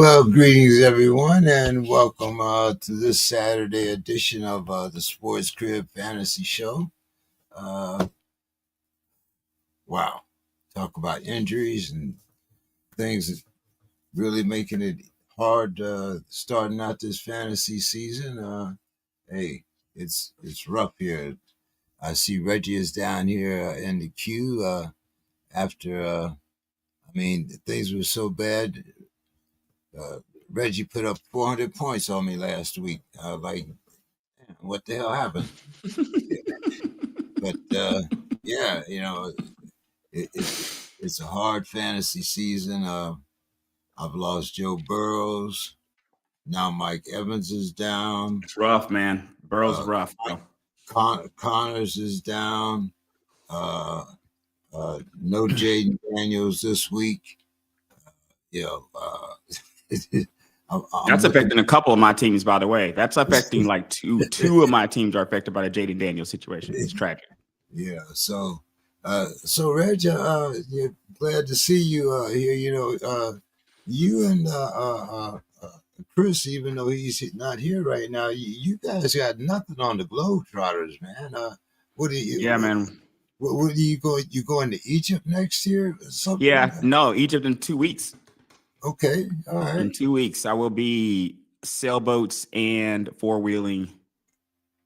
Well, greetings everyone, and welcome to this Saturday edition of the SPORTSKRIB Fantasy Show. Wow, talk about injuries and things that really making it hard starting out this fantasy season. Hey, it's rough here. I see Reggie is down here in the queue after. Things were so bad. Uh, Reggie put up 400 points on me last week. Like, what the hell happened? But yeah, it's a hard fantasy season. I've lost Joe Burrows. Now Mike Evans is down. It's rough, man. Burrow's Uh, rough, bro. Connors is down. Uh, no Jaden Daniels this week. You know, That's affecting a couple of my teams, by the way. That's affecting like two of my teams are affected by the Jaden Daniels situation. It's tragic. Yeah. So Reg, yeah, glad to see you here. You and Chris, even though he's not here right now, you guys got nothing on the Globetrotters, man. What do you? Yeah, man. What do you go? You going to Egypt next year? Or something? Yeah, no, Egypt in 2 weeks. Okay, all right. In 2 weeks, I will be sailboats and four-wheeling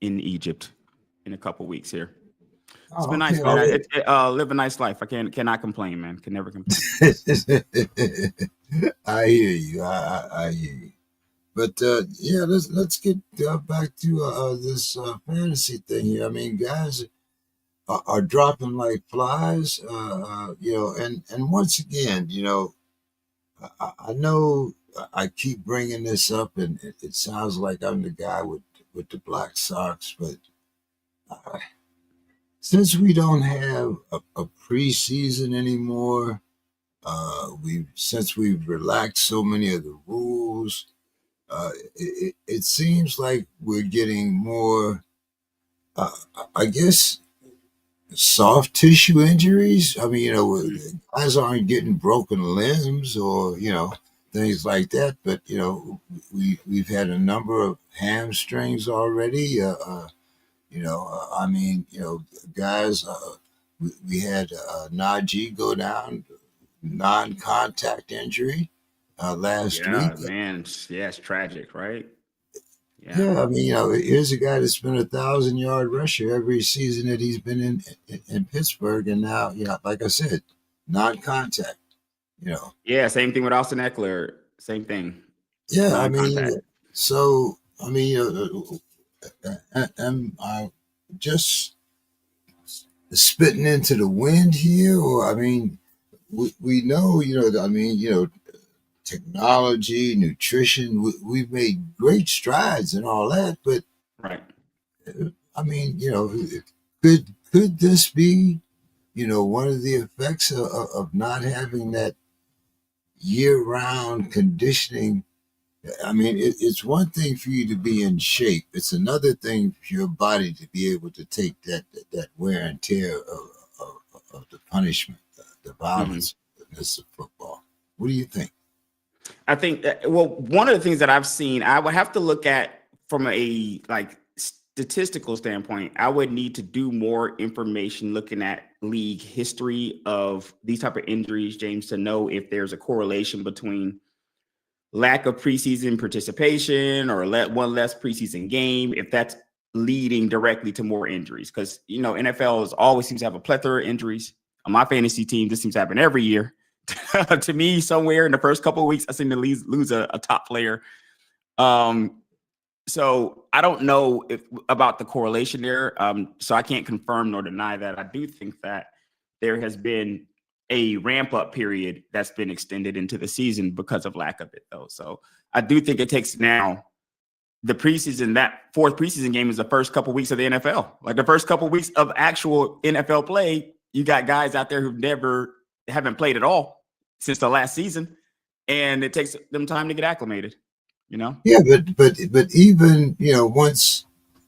in Egypt in a couple weeks here. It's been nice, man. Live a nice life. I cannot complain, man. Can never complain. I hear you. I hear you. But yeah, let's get back to this fantasy thing here. I mean, guys are dropping like flies, and once again, I know I keep bringing this up, and it sounds like I'm the guy with the Black Sox, but since we don't have a preseason anymore, since we've relaxed so many of the rules, it seems like we're getting more, I guess, soft tissue injuries. I mean, guys aren't getting broken limbs or things like that, but we've had a number of hamstrings already. Guys. We had Najee go down, non-contact injury last week. Yeah, man. Yeah, it's tragic, right? Yeah, I mean, here's a guy that's been 1,000-yard rusher every season that he's been in Pittsburgh, and now, like I said, non-contact. Yeah, same thing with Austin Eckler. Same thing. Yeah, I mean, so am I just spitting into the wind here, or I mean, we know, technology, nutrition, we've made great strides and all that, but right. I mean, could this be, one of the effects of not having that year-round conditioning? I mean, it's one thing for you to be in shape. It's another thing for your body to be able to take that wear and tear of the punishment, the violence of football. What do you think? I think one of the things that I've seen, I would have to look at from a statistical standpoint. I would need to do more information looking at league history of these type of injuries, James, to know if there's a correlation between lack of preseason participation or one less preseason game, if that's leading directly to more injuries. Because, NFL always seems to have a plethora of injuries. On my fantasy team, this seems to happen every year. To me, somewhere in the first couple of weeks, I seem to lose a top player. So I don't know about the correlation there. So I can't confirm nor deny that. I do think that there has been a ramp-up period that's been extended into the season because of lack of it, though. So I do think it takes now the preseason, that fourth preseason game is the first couple of weeks of the NFL. Like the first couple of weeks of actual NFL play, you got guys out there who haven't played at all since the last season, and it takes them time to get acclimated, Yeah, but even, once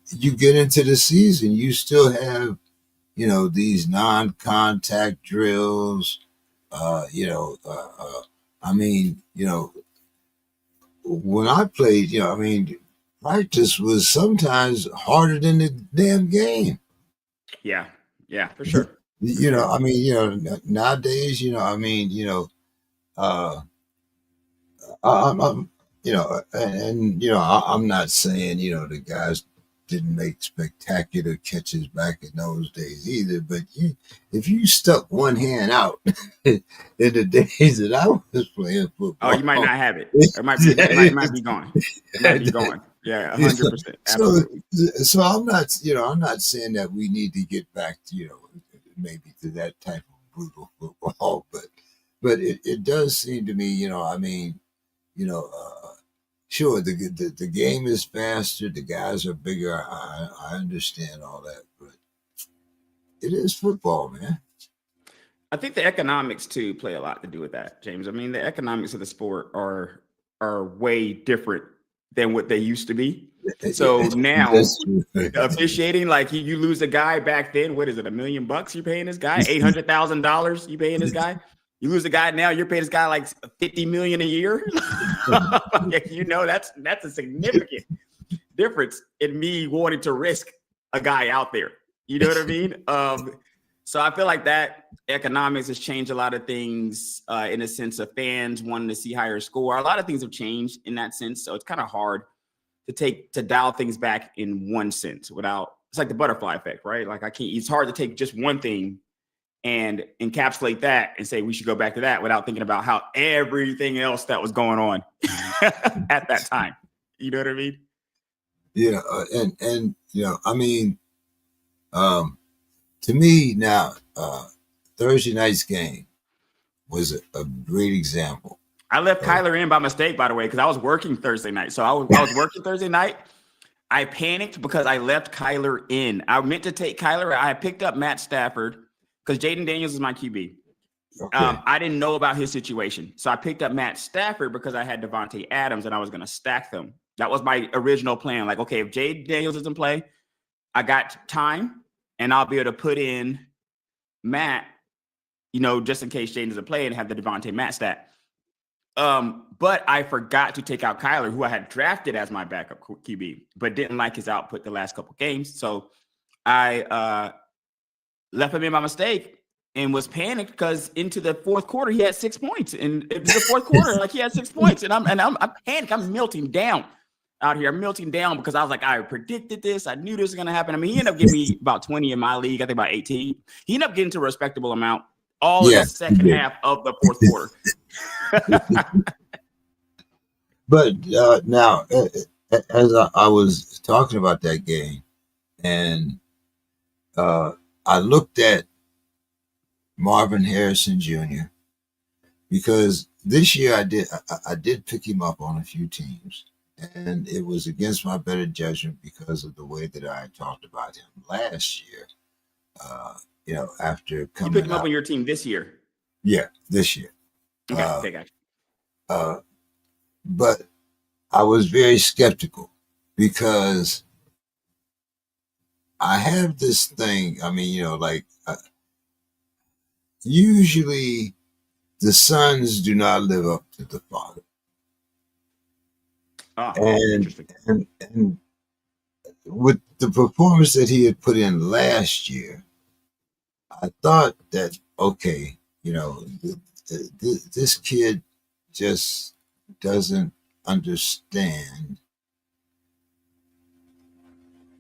you get into the season, you still have, these non-contact drills. I mean, when I played, I mean, practice was sometimes harder than the damn game. Yeah, yeah, for sure, for I sure. mean, nowadays, I mean, uh, I'm I'm not saying, the guys didn't make spectacular catches back in those days either, but if you stuck one hand out in the days that I was playing Oh, you might football, not have it. It might be. It might be gone. It might be gone. Yeah, 100%. so, Absolutely. so I'm not saying that we need to get back to, maybe to that type of brutal football, but it does seem to me, I mean, sure, the game is faster, the guys are bigger. I understand all that, but it is football, man. I think the economics too play a lot to do with that, James. I mean, the economics of the sport are way different than what they used to be. So now That's true. the officiating, like you lose a guy back then, what is it, $1 million you're paying this guy? $800,000 you paying this guy? You lose a guy now, you're paying this guy like 50 million a year. That's a significant difference in me wanting to risk a guy out there. You know what I mean? So I feel like that economics has changed a lot of things in the sense of fans wanting to see higher score. A lot of things have changed in that sense. So it's kind of hard to dial things back in one sense without, it's like the butterfly effect, right? Like it's hard to take just one thing and encapsulate that and say we should go back to that without thinking about how everything else that was going on at that time. You know what I mean? Yeah, and I mean, to me now, Thursday night's game was a great example I left of. Kyler in by mistake, by the way, because I was working Thursday night. So I was working Thursday night. I panicked because I left Kyler in. I meant to take Kyler. I picked up Matt Stafford because Jaden Daniels is my QB. Okay. I didn't know about his situation. So I picked up Matt Stafford because I had Devontae Adams and I was going to stack them. That was my original plan. Like, okay, if Jaden Daniels doesn't play, I got time and I'll be able to put in Matt, just in case Jaden doesn't play and have the Devontae Matt stat. But I forgot to take out Kyler, who I had drafted as my backup QB, but didn't like his output the last couple games. So I left him in by mistake and was panicked because into the fourth quarter he had 6 points, and it was the fourth quarter, like he had 6 points, and I'm panicked. I'm melting down out here. I'm melting down because I was like, I predicted this. I knew this was going to happen. I mean, he ended up giving me about 20 in my league. I think about 18. He ended up getting to a respectable amount all in Yeah, the second half of the fourth quarter. but now, as I was talking about that game, and I looked at Marvin Harrison Jr. because this year I did pick him up on a few teams, and it was against my better judgment because of the way that I talked about him last year. Uh, after You picked coming him up out, on your team this year. yeah, this year. Okay, Uh, okay, gotcha. uh, but I was very skeptical because I have this thing. I mean, like usually the sons do not live up to the father, Oh, and interesting. and with the performance that he had put in last year, I thought that okay, this kid just doesn't understand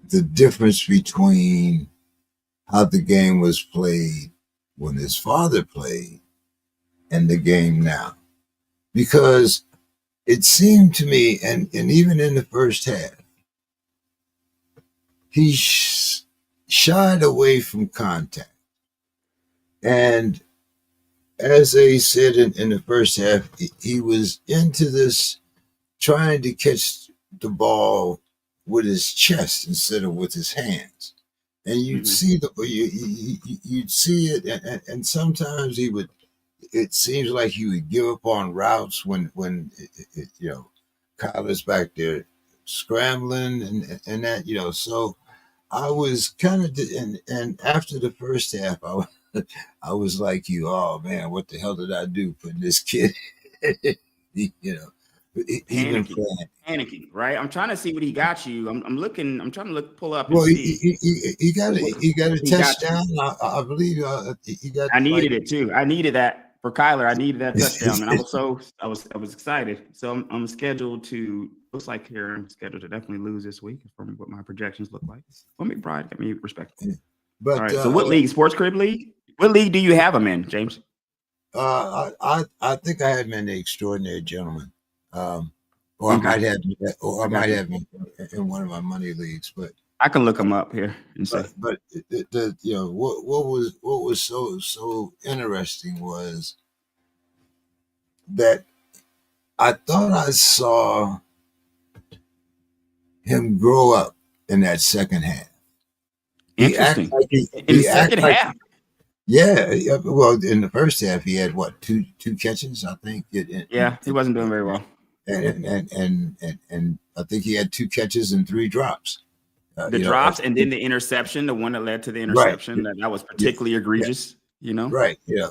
the difference between how the game was played when his father played and the game now. Because it seemed to me, and even in the first half, he shied away from contact. And as they said in the first half, he was into this trying to catch the ball with his chest instead of with his hands. And you'd Mm-hmm. see you'd see it, and sometimes he would. It seems like he would give up on routes when Kyler's back there scrambling and that So I was kind of and after the first half, I was like you. Oh man, what the hell did I do putting this kid? you know, even panicking, right? I'm trying to see what he got you. I'm looking. I'm trying to pull up and well, see. he got a He got you. touchdown. I believe he got I needed like. it too. I needed that for Kyler. I needed that touchdown, and I was excited. So I'm scheduled to. Looks like here I'm scheduled to definitely lose this week from what my projections look like. Well, McBride got me respectful. All But right. So what league? SPORTSKRIB league? What league do you have him in, James? I think I had him in the Extraordinary Gentleman, or I Okay. might have him in one of my money leagues. But I can look him up here and see. but you know what was so interesting was that I thought I saw him grow up in that second half. Interesting. In the He act second like half. yeah. Well, in the first half, he had what two catches, I think. Yeah, he wasn't doing very well. And I think he had 2 catches and 3 drops. The drops and then the interception, the one that led to the interception, that was particularly egregious. You know, right? Yeah,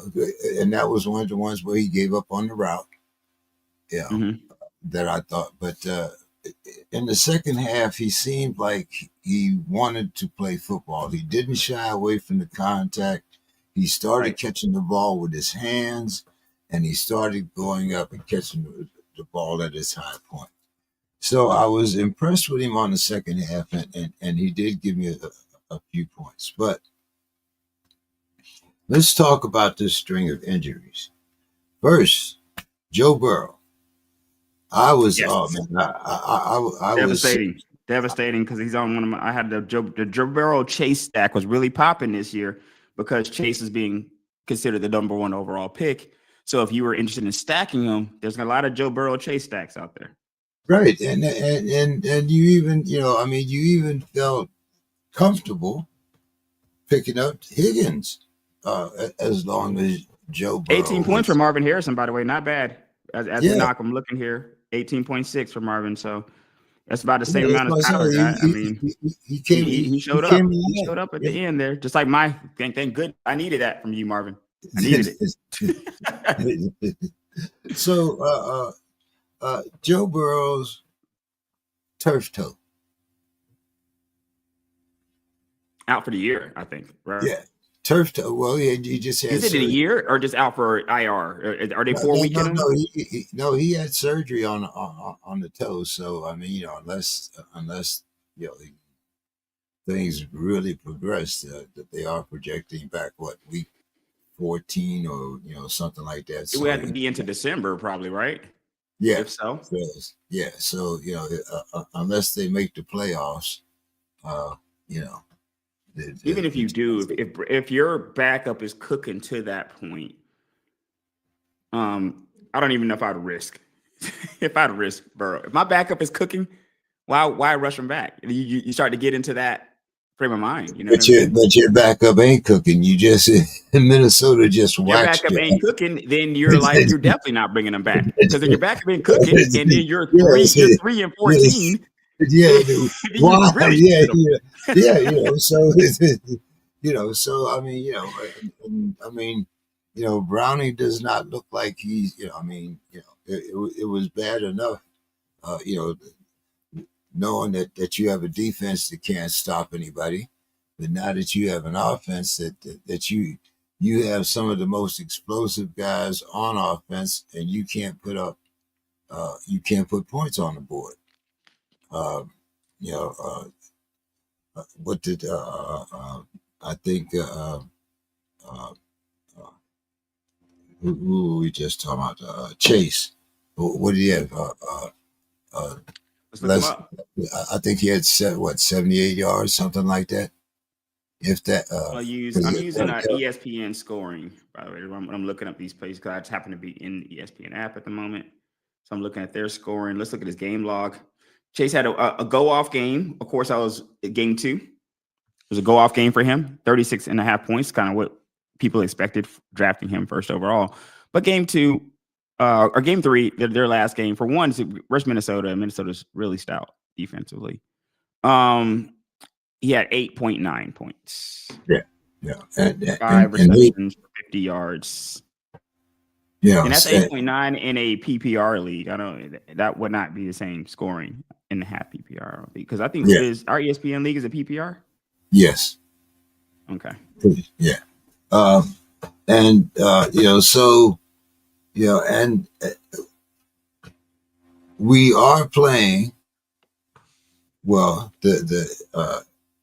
and that was one of the ones where he gave up on the route. Yeah, that I thought. But in the second half, he seemed like he wanted to play football. He didn't shy away from the contact. He started catching the ball with his hands, and he started going up and catching the ball at his high point. So I was impressed with him on the second half, and he did give me a few points. But let's talk about this string of injuries. First, Joe Burrow. I was oh man, I devastating, devastating because he's on one of my. I had the Joe Burrow Chase stack was really popping this year because Chase is being considered the number 1 overall pick. So if you were interested in stacking him, there's a lot of Joe Burrow Chase stacks out there. Right, and you even you even felt comfortable picking up Higgins as long as Joe Burrow 18 points for Marvin Harrison, by the way, not bad. As we knock, I'm looking here, 18.6 for Marvin, so that's about the same amount as Tyler got. I mean, he showed up. He showed up at the end there, just like my thank good. I needed that from you, Marvin. I needed it. So Joe Burrow's turf toe out for the year, I think. Right? Yeah, turf toe. Well, he just had. Is it a year or just out for IR? Are they 4 week? No, he had surgery on the toe. So I mean, unless things really progress, that they are projecting back week 14 or something like that. So it would have to be into December, probably, right? Yeah. If so. Yeah. So unless they make the playoffs, even if you do, if your backup is cooking to that point, I don't even know if I'd risk. If I'd risk Burrow, if my backup is cooking, why rush him back? You start to get into that frame of mind, But your backup ain't cooking. You just Minnesota just waxed your backup ain't cooking. Then you're you're definitely not bringing them back because if your backup ain't cooking, and then you're 3 and 14. Yeah, why? So I mean, Browning does not look like he's. It was bad enough. Knowing that you have a defense that can't stop anybody, but now that you have an offense that you have some of the most explosive guys on offense, and you can't put points on the board. What did I think? Who were we just talking about? Chase. What did he have? I think he had 78 yards, something like that. If that, I'm using ESPN scoring. By the way, I'm looking up these plays because I just happen to be in the ESPN app at the moment, so I'm looking at their scoring. Let's look at his game log. Chase had a go off game. Of course, I was game 2. It was a go off game for him. 36.5 points, kind of what people expected drafting him first overall. But game 2. Or game 3, their last game for one, versus Minnesota. Minnesota's really stout defensively. He had 8.9 points. Yeah. 5 receptions for 50 yards. And that's 8.9 in a PPR league. I don't. That would not be the same scoring in the half PPR because I think yeah, is our ESPN league is a PPR. yes, Okay. yeah. Um, and so and we are playing. Well, the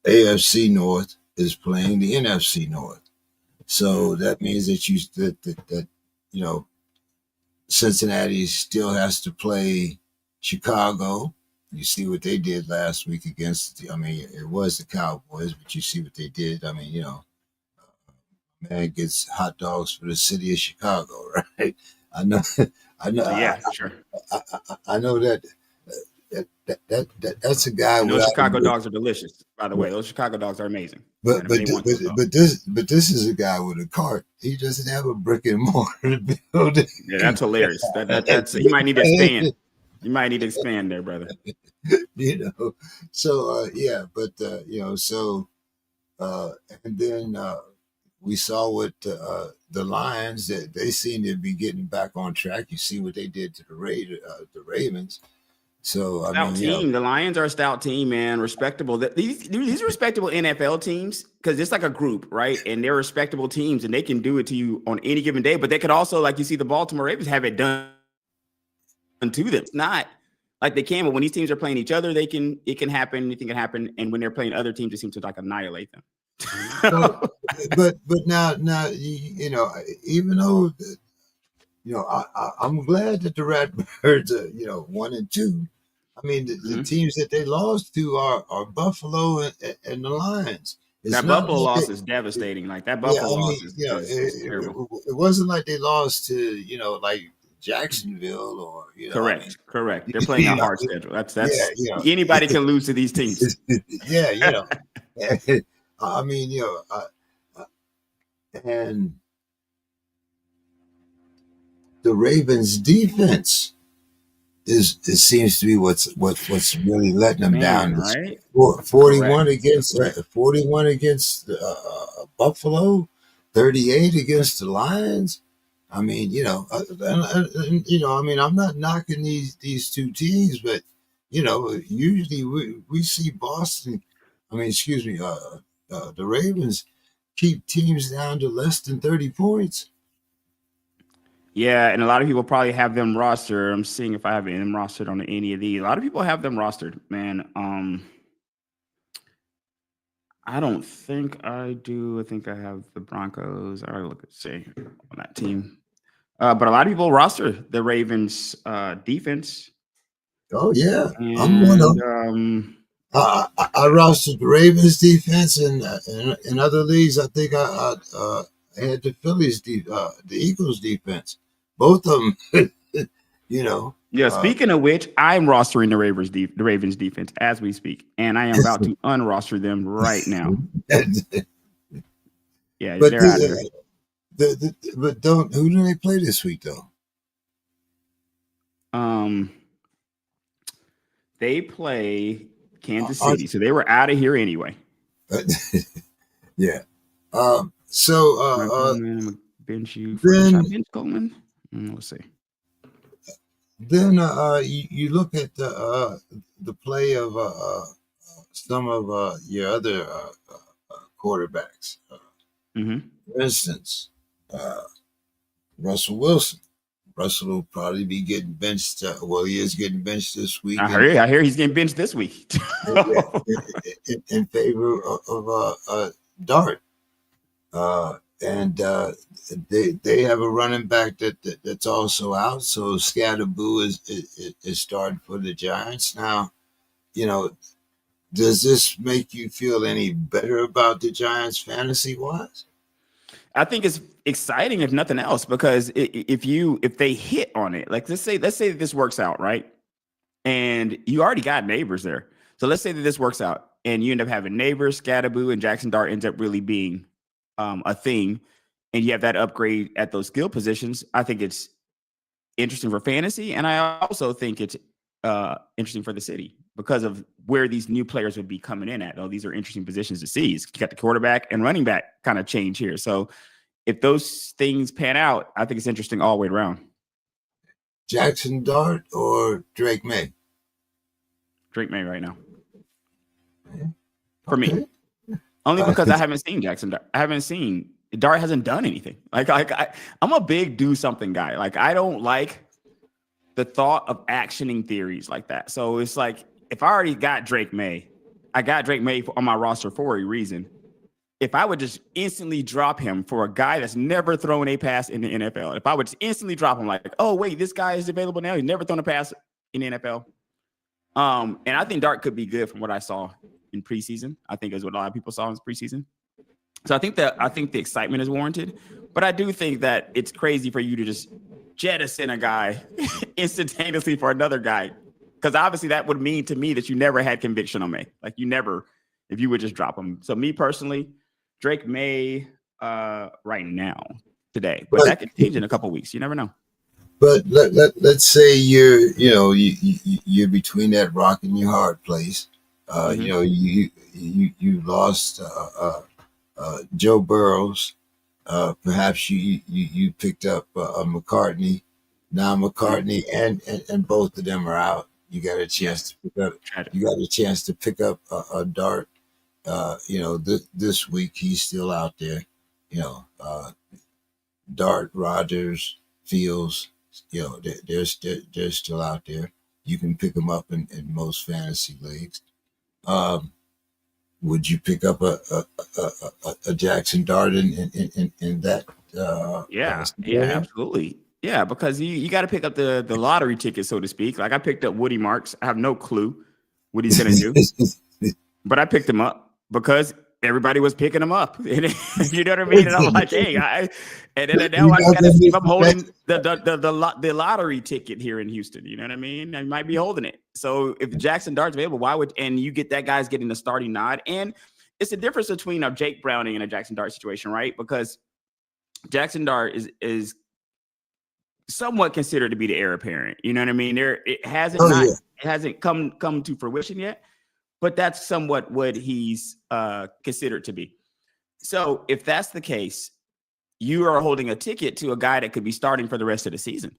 AFC North is playing the NFC North, so that means that you know Cincinnati still has to play Chicago. You see what they did last week against. I mean, it was the Cowboys, but you see what they did. I mean, man gets hot dogs for the city of Chicago, right? I know, I know, Yeah, sure. I know that. That's a guy And those without a Chicago brick. dogs are delicious, by the way. Those Chicago dogs are amazing. But And if but they want those dogs, but this is a guy with a cart. He doesn't have a brick and mortar building. yeah, that's hilarious. That's he might need to expand. You might need to expand there, brother. So yeah, but so uh, and then we saw what the Lions that they seem to be getting back on track. You see what they did to the Ravens. So I Stout mean, team. The Lions are a stout team, man. Respectable. These are respectable NFL teams because it's like a group, right? And they're respectable teams, and they can do it to you on any given day. But they could also, like you see, the Baltimore Ravens have it done to them. It's not like they can, but when these teams are playing each other, they can. It can happen. Anything can happen. And when they're playing other teams, it seems to like annihilate them. well, but now even though I'm glad that the Ratbirds are 1-2. I mean, the Mhm. teams that they lost to are Buffalo and the Lions. It's That not Buffalo like loss is devastating. Like that yeah. Buffalo I mean, loss is terrible. it wasn't like they lost to like Jacksonville or I mean, Correct. They're playing a hard schedule. yeah, That's anybody can lose to these teams. yeah, I mean, and the Ravens' defense is it seems to be what's really letting them down. Man, It's right? 41 Correct. against Correct. 41 against Buffalo, 38 against the Lions. I mean, I mean, I'm not knocking these two teams, but usually we see Boston. I mean, excuse me, the Ravens keep teams down to less than 30 points. Yeah, and a lot of people probably have them rostered. I'm seeing if I have them rostered on any of these. A lot of people have them rostered, man. I don't think I do. I think I have the Broncos. I gotta look at see on that team. But a lot of people roster the Ravens defense. Oh yeah, I'm one of And them. I rostered the Ravens defense, and in other leagues, I think I had the the Eagles defense, both of them. you know, yeah, uh, speaking of which, I'm rostering the Ravens defense as we speak, and I am about to unroster them right now. Yeah, but they're out of there. but don't who do they play this week though? Um, they play Kansas Are, City, so they were out of here anyway. yeah. So Right, Coleman, I'm gonna bench you for should I then bench Coleman? Let's see. you look at the play of some of your other quarterbacks. Mm-hmm. For instance, uh, Russell Wilson. Russell will probably be getting benched. Well, he is getting benched this week, and I hear he's getting benched this week. yeah, in favor of Dart. And they have a running back that's also out. So Scatterboo is starting for the Giants now. You know, does this make you feel any better about the Giants fantasy wise? I think it's exciting if nothing else because if they hit on it, like let's say that this works out, right? And you already got neighbors there. So let's say that this works out and you end up having neighbors, Scatterboo, and Jackson Dart ends up really being a thing, and you have that upgrade at those skill positions. I think it's interesting for fantasy, and I also think it's interesting for the city because of where these new players would be coming in at. Oh, these are interesting positions to see. You got the quarterback and running back kind of change here, so if those things pan out, I think it's interesting all the way around. Jackson Dart or Drake May? Drake May right now. Okay. For me. Only because I haven't seen Jackson Dart. I haven't seen Dart hasn't done anything. I'm a big do something guy. Like I don't like the thought of actioning theories like that. So it's like if I already got Drake May, I got Drake May on my roster for a reason. If I would just instantly drop him for a guy that's never thrown a pass in the NFL, if I would just instantly drop him like, oh wait, this guy is available now. He's never thrown a pass in the NFL. And I think Dart could be good from what I saw in preseason. I think is what a lot of people saw in preseason. So I think the excitement is warranted, but I do think that it's crazy for you to just jettison a guy instantaneously for another guy, because obviously that would mean to me that you never had conviction on May. Like you never, if you would just drop him. So me personally, Drake May right now today, but that could change in a couple of weeks. You never know. But let's say you're between that rock and your hard place. You lost Joe Burrows. Perhaps you picked up McCartney. Now McCartney and both of them are out. You got a chance to pick up. You got a chance to pick up a Dart. This week he's still out there. Dart, Rogers, Fields. They're still out there. You can pick them up in most fantasy leagues. Would you pick up a Jackson Dart in that? Yeah, absolutely. Yeah, because you got to pick up the lottery ticket, so to speak. Like I picked up Woody Marks. I have no clue what he's gonna do, but I picked him up because everybody was picking him up. You know what I mean? And I'm like, hey, and then now I got to see if I'm holding the lottery ticket here in Houston. You know what I mean? I might be holding it. So if Jackson Dart's available, and you get that guy's getting the starting nod, and it's a difference between a Jake Browning and a Jackson Dart situation, right? Because Jackson Dart is somewhat considered to be the heir apparent. You know what I mean? It hasn't come to fruition yet, but that's somewhat what he's considered to be. So if that's the case, you are holding a ticket to a guy that could be starting for the rest of the season,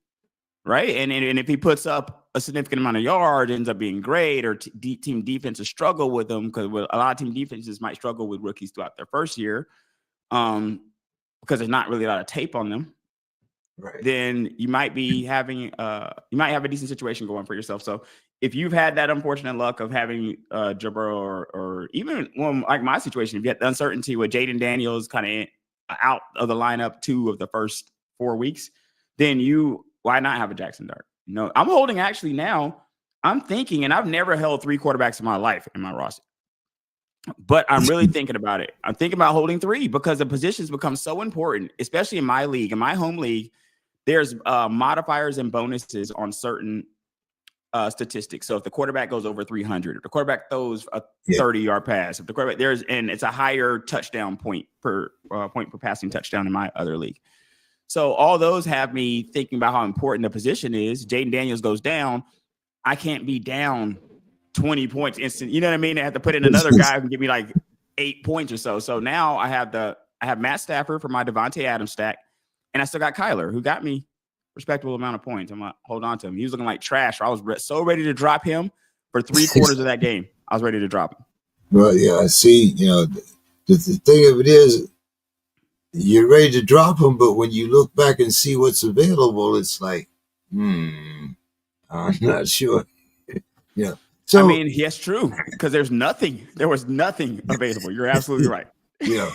right? And if he puts up a significant amount of yards, ends up being great, or team defenses struggle with him, because a lot of team defenses might struggle with rookies throughout their first year, because there's not really a lot of tape on them. Right. Then you might be having you might have a decent situation going for yourself. So if you've had that unfortunate luck of having Joe Burrow or even like my situation, if you had the uncertainty with Jaden Daniels kind of out of the lineup 2 of the first 4 weeks, then why not have a Jackson Dart? I'm holding actually now. I'm thinking, and I've never held 3 quarterbacks in my life in my roster, but I'm really thinking about it. I'm thinking about holding 3 because the positions become so important, especially in my league, in my home league. There's modifiers and bonuses on certain statistics. So if the quarterback goes over 300, if the quarterback throws a 30-yard pass, if the quarterback and it's a higher touchdown point per passing touchdown in my other league. So all those have me thinking about how important the position is. Jaden Daniels goes down. I can't be down 20 points instant. You know what I mean? I have to put in another guy who can give me like 8 points or so. So now I have Matt Stafford for my Devontae Adams stack. And I still got Kyler, who got me respectable amount of points. I'm like, hold on to him. He was looking like trash. I was so ready to drop him for 3/4 of that game. I was ready to drop him. Well, yeah, I see. The thing of it is, you're ready to drop him, but when you look back and see what's available, it's like, I'm not sure. Yeah. So I mean, yes, true, because there was nothing available. You're absolutely right. Yeah.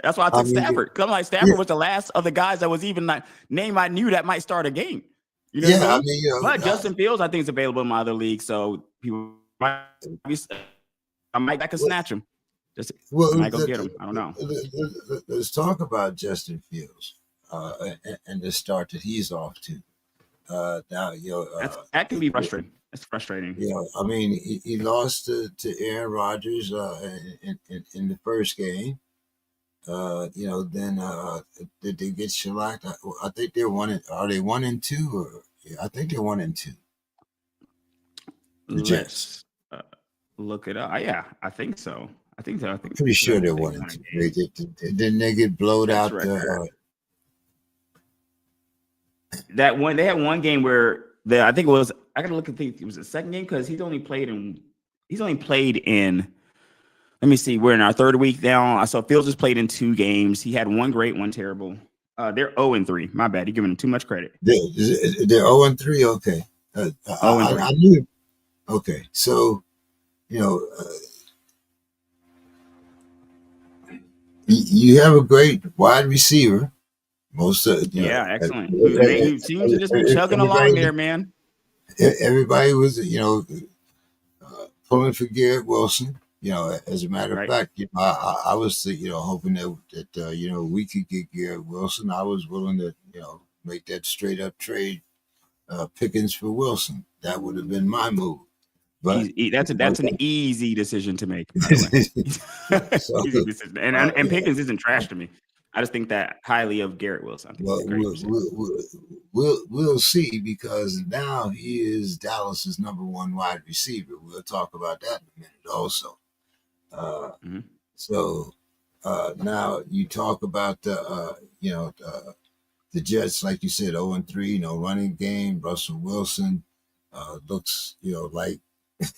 That's why I took Stafford. Because I'm like, Stafford was the last of the guys that was even like name I knew that might start a game. You know what I mean? But Justin Fields, I think, is available in my other league, so people might I might snatch him. I might go get him. I don't know. Let's talk about Justin Fields and the start that he's off to. Now, that can be frustrating. It's frustrating. Yeah, I mean, he lost to Aaron Rodgers in the first game. Then did they get shellacked? I think they're Are they 1-2? Or I think they're 1-2. Let's look it up. Yeah, I think so. I think so. I think Pretty sure they they won won it a three. game. Didn't they get blowed Jets out? record. That one, they had one game where I think it was. I gotta look at it was the second game because he's only played in. Let me see. We're in our third week now. I saw Fields has played in 2 games. He had one great, one terrible. They're 0-3. My bad. You're giving them too much credit. They're 0-3. Okay, 0-3. I knew. Okay, so you know, you have a great wide receiver. Most of Yeah, excellent. Who seems to just be chugging along there, man. everybody was pulling for Garrett Wilson. As a matter of Right. fact, I was hoping that we could get Garrett Wilson. I was willing to make that straight up trade, Pickens for Wilson. That would have been my move. But That's an easy decision to make, by the way. so Easy decision. And Pickens isn't trash to me. I just think that highly of Garrett Wilson. I think he's a great receiver. We'll see, because now he is Dallas's number 1 wide receiver. We'll talk about that in a minute also. Mm-hmm. So now you talk about the Jets, like you said, 0-3, no running game. Russell Wilson looks like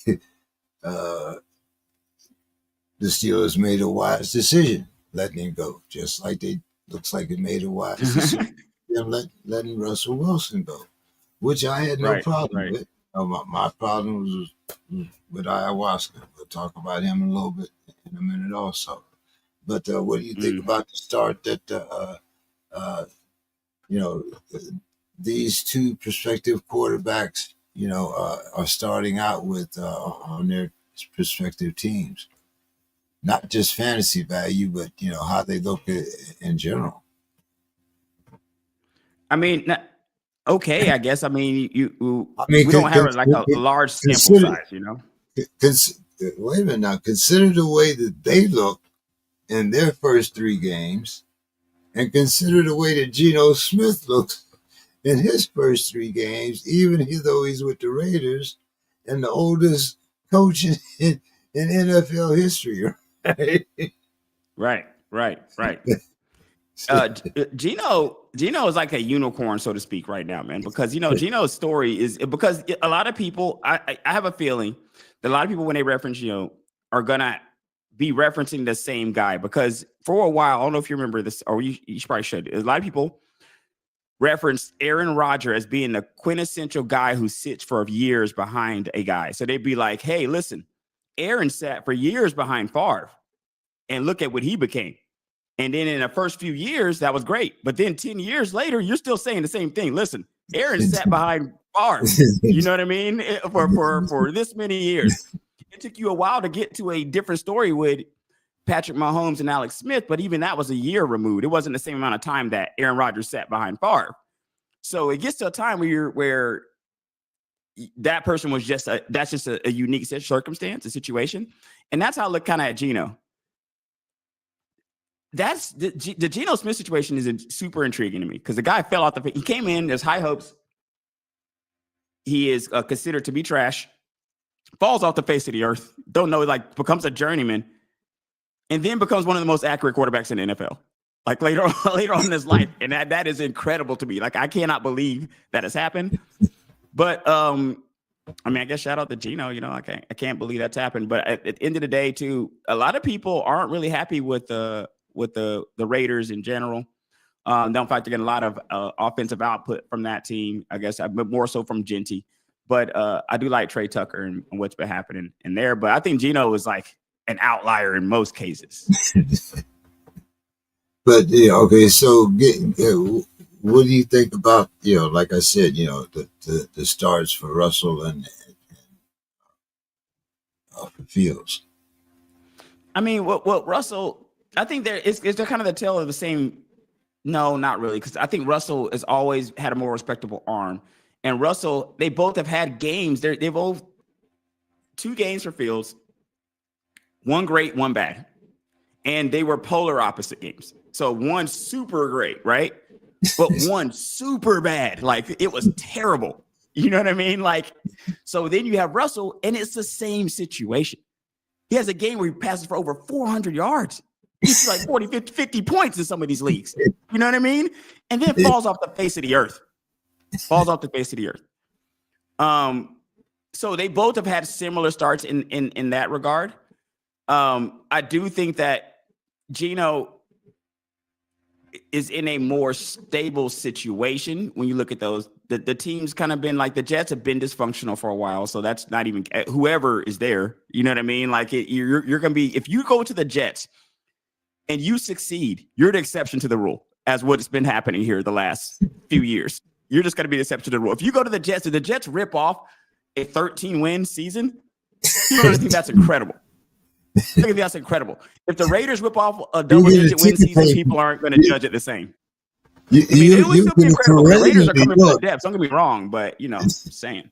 the Steelers made a wise decision letting him go, just like they looks like it made a wise decision letting Russell Wilson go, which I had no problem with. My problem was with ayahuasca. We'll talk about him a little bit in a minute also. But what do you think about the start that these 2 prospective quarterbacks are starting out with on their prospective teams? Not just fantasy value, but how they look in general. I mean, okay, I guess. I mean, we don't have a large sample size, Wait a minute now. Consider the way that they look in their first 3 games, and consider the way that Geno Smith looks in his first 3 games, even though he's with the Raiders and the oldest coach in NFL history. Right. Geno is like a unicorn, so to speak, right now, man. Because Geno's story is because a lot of people, I have a feeling that a lot of people, when they reference are gonna be referencing the same guy. Because for a while, I don't know if you remember this, or you probably should. A lot of people referenced Aaron Rodgers as being the quintessential guy who sits for years behind a guy. So they'd be like, "Hey, listen, Aaron sat for years behind Favre, and look at what he became." And then in the first few years, that was great. But then 10 years later, you're still saying the same thing. Listen, Aaron sat behind Favre. You know what I mean? For this many years. It took you a while to get to a different story with Patrick Mahomes and Alex Smith, but even that was a year removed. It wasn't the same amount of time that Aaron Rodgers sat behind Favre. So it gets to a time where that person was that's just a unique circumstance, a situation. And that's how I look kind of at Geno. That's the Geno Smith situation is super intriguing to me, because the guy fell off he came in, there's high hopes. He is considered to be trash, falls off the face of the earth, becomes a journeyman, and then becomes one of the most accurate quarterbacks in the NFL. Like later on in his life. And that is incredible to me. Like, I cannot believe that has happened. But I mean, I guess shout out to Geno. I can't believe that's happened. But at the end of the day, too, a lot of people aren't really happy with the Raiders in general. In fact, they're getting a lot of offensive output from that team, I guess, but more so from Genty. But I do like Trey Tucker and what's been happening in there. But I think Geno is like an outlier in most cases. But okay, so what do you think about like I said, the starts for Russell and for Fields? I mean, what Russell, I think they're kind of the tale of the same. No, not really, because I think Russell has always had a more respectable arm, and Russell, they both have had games. They both 2 games for Fields, 1 great, 1 bad, and they were polar opposite games. So 1 super great, right? But 1 super bad. Like, it was terrible. You know what I mean? Like, so then you have Russell, and it's the same situation. He has a game where he passes for over 400 yards. He's like 40, 50 points in some of these leagues. You know what I mean? And then falls off the face of the earth. Falls off the face of the earth. So they both have had similar starts in that regard. I do think that Geno is in a more stable situation when you look at those. The team's kind of been like the Jets have been dysfunctional for a while, so that's not even whoever is there. You know what I mean? Like you're going to be, if you go to the Jets and you succeed, you're the exception to the rule, as what's been happening here the last few years. You're just going to be the exception to the rule. If you go to the Jets, if the Jets rip off a 13-win season, you're going to think that's incredible. I think that's incredible. If the Raiders rip off a double-digit win season, people aren't going to judge it the same. It would still be incredible. The Raiders are coming from the depths. Don't get me wrong, but I'm saying.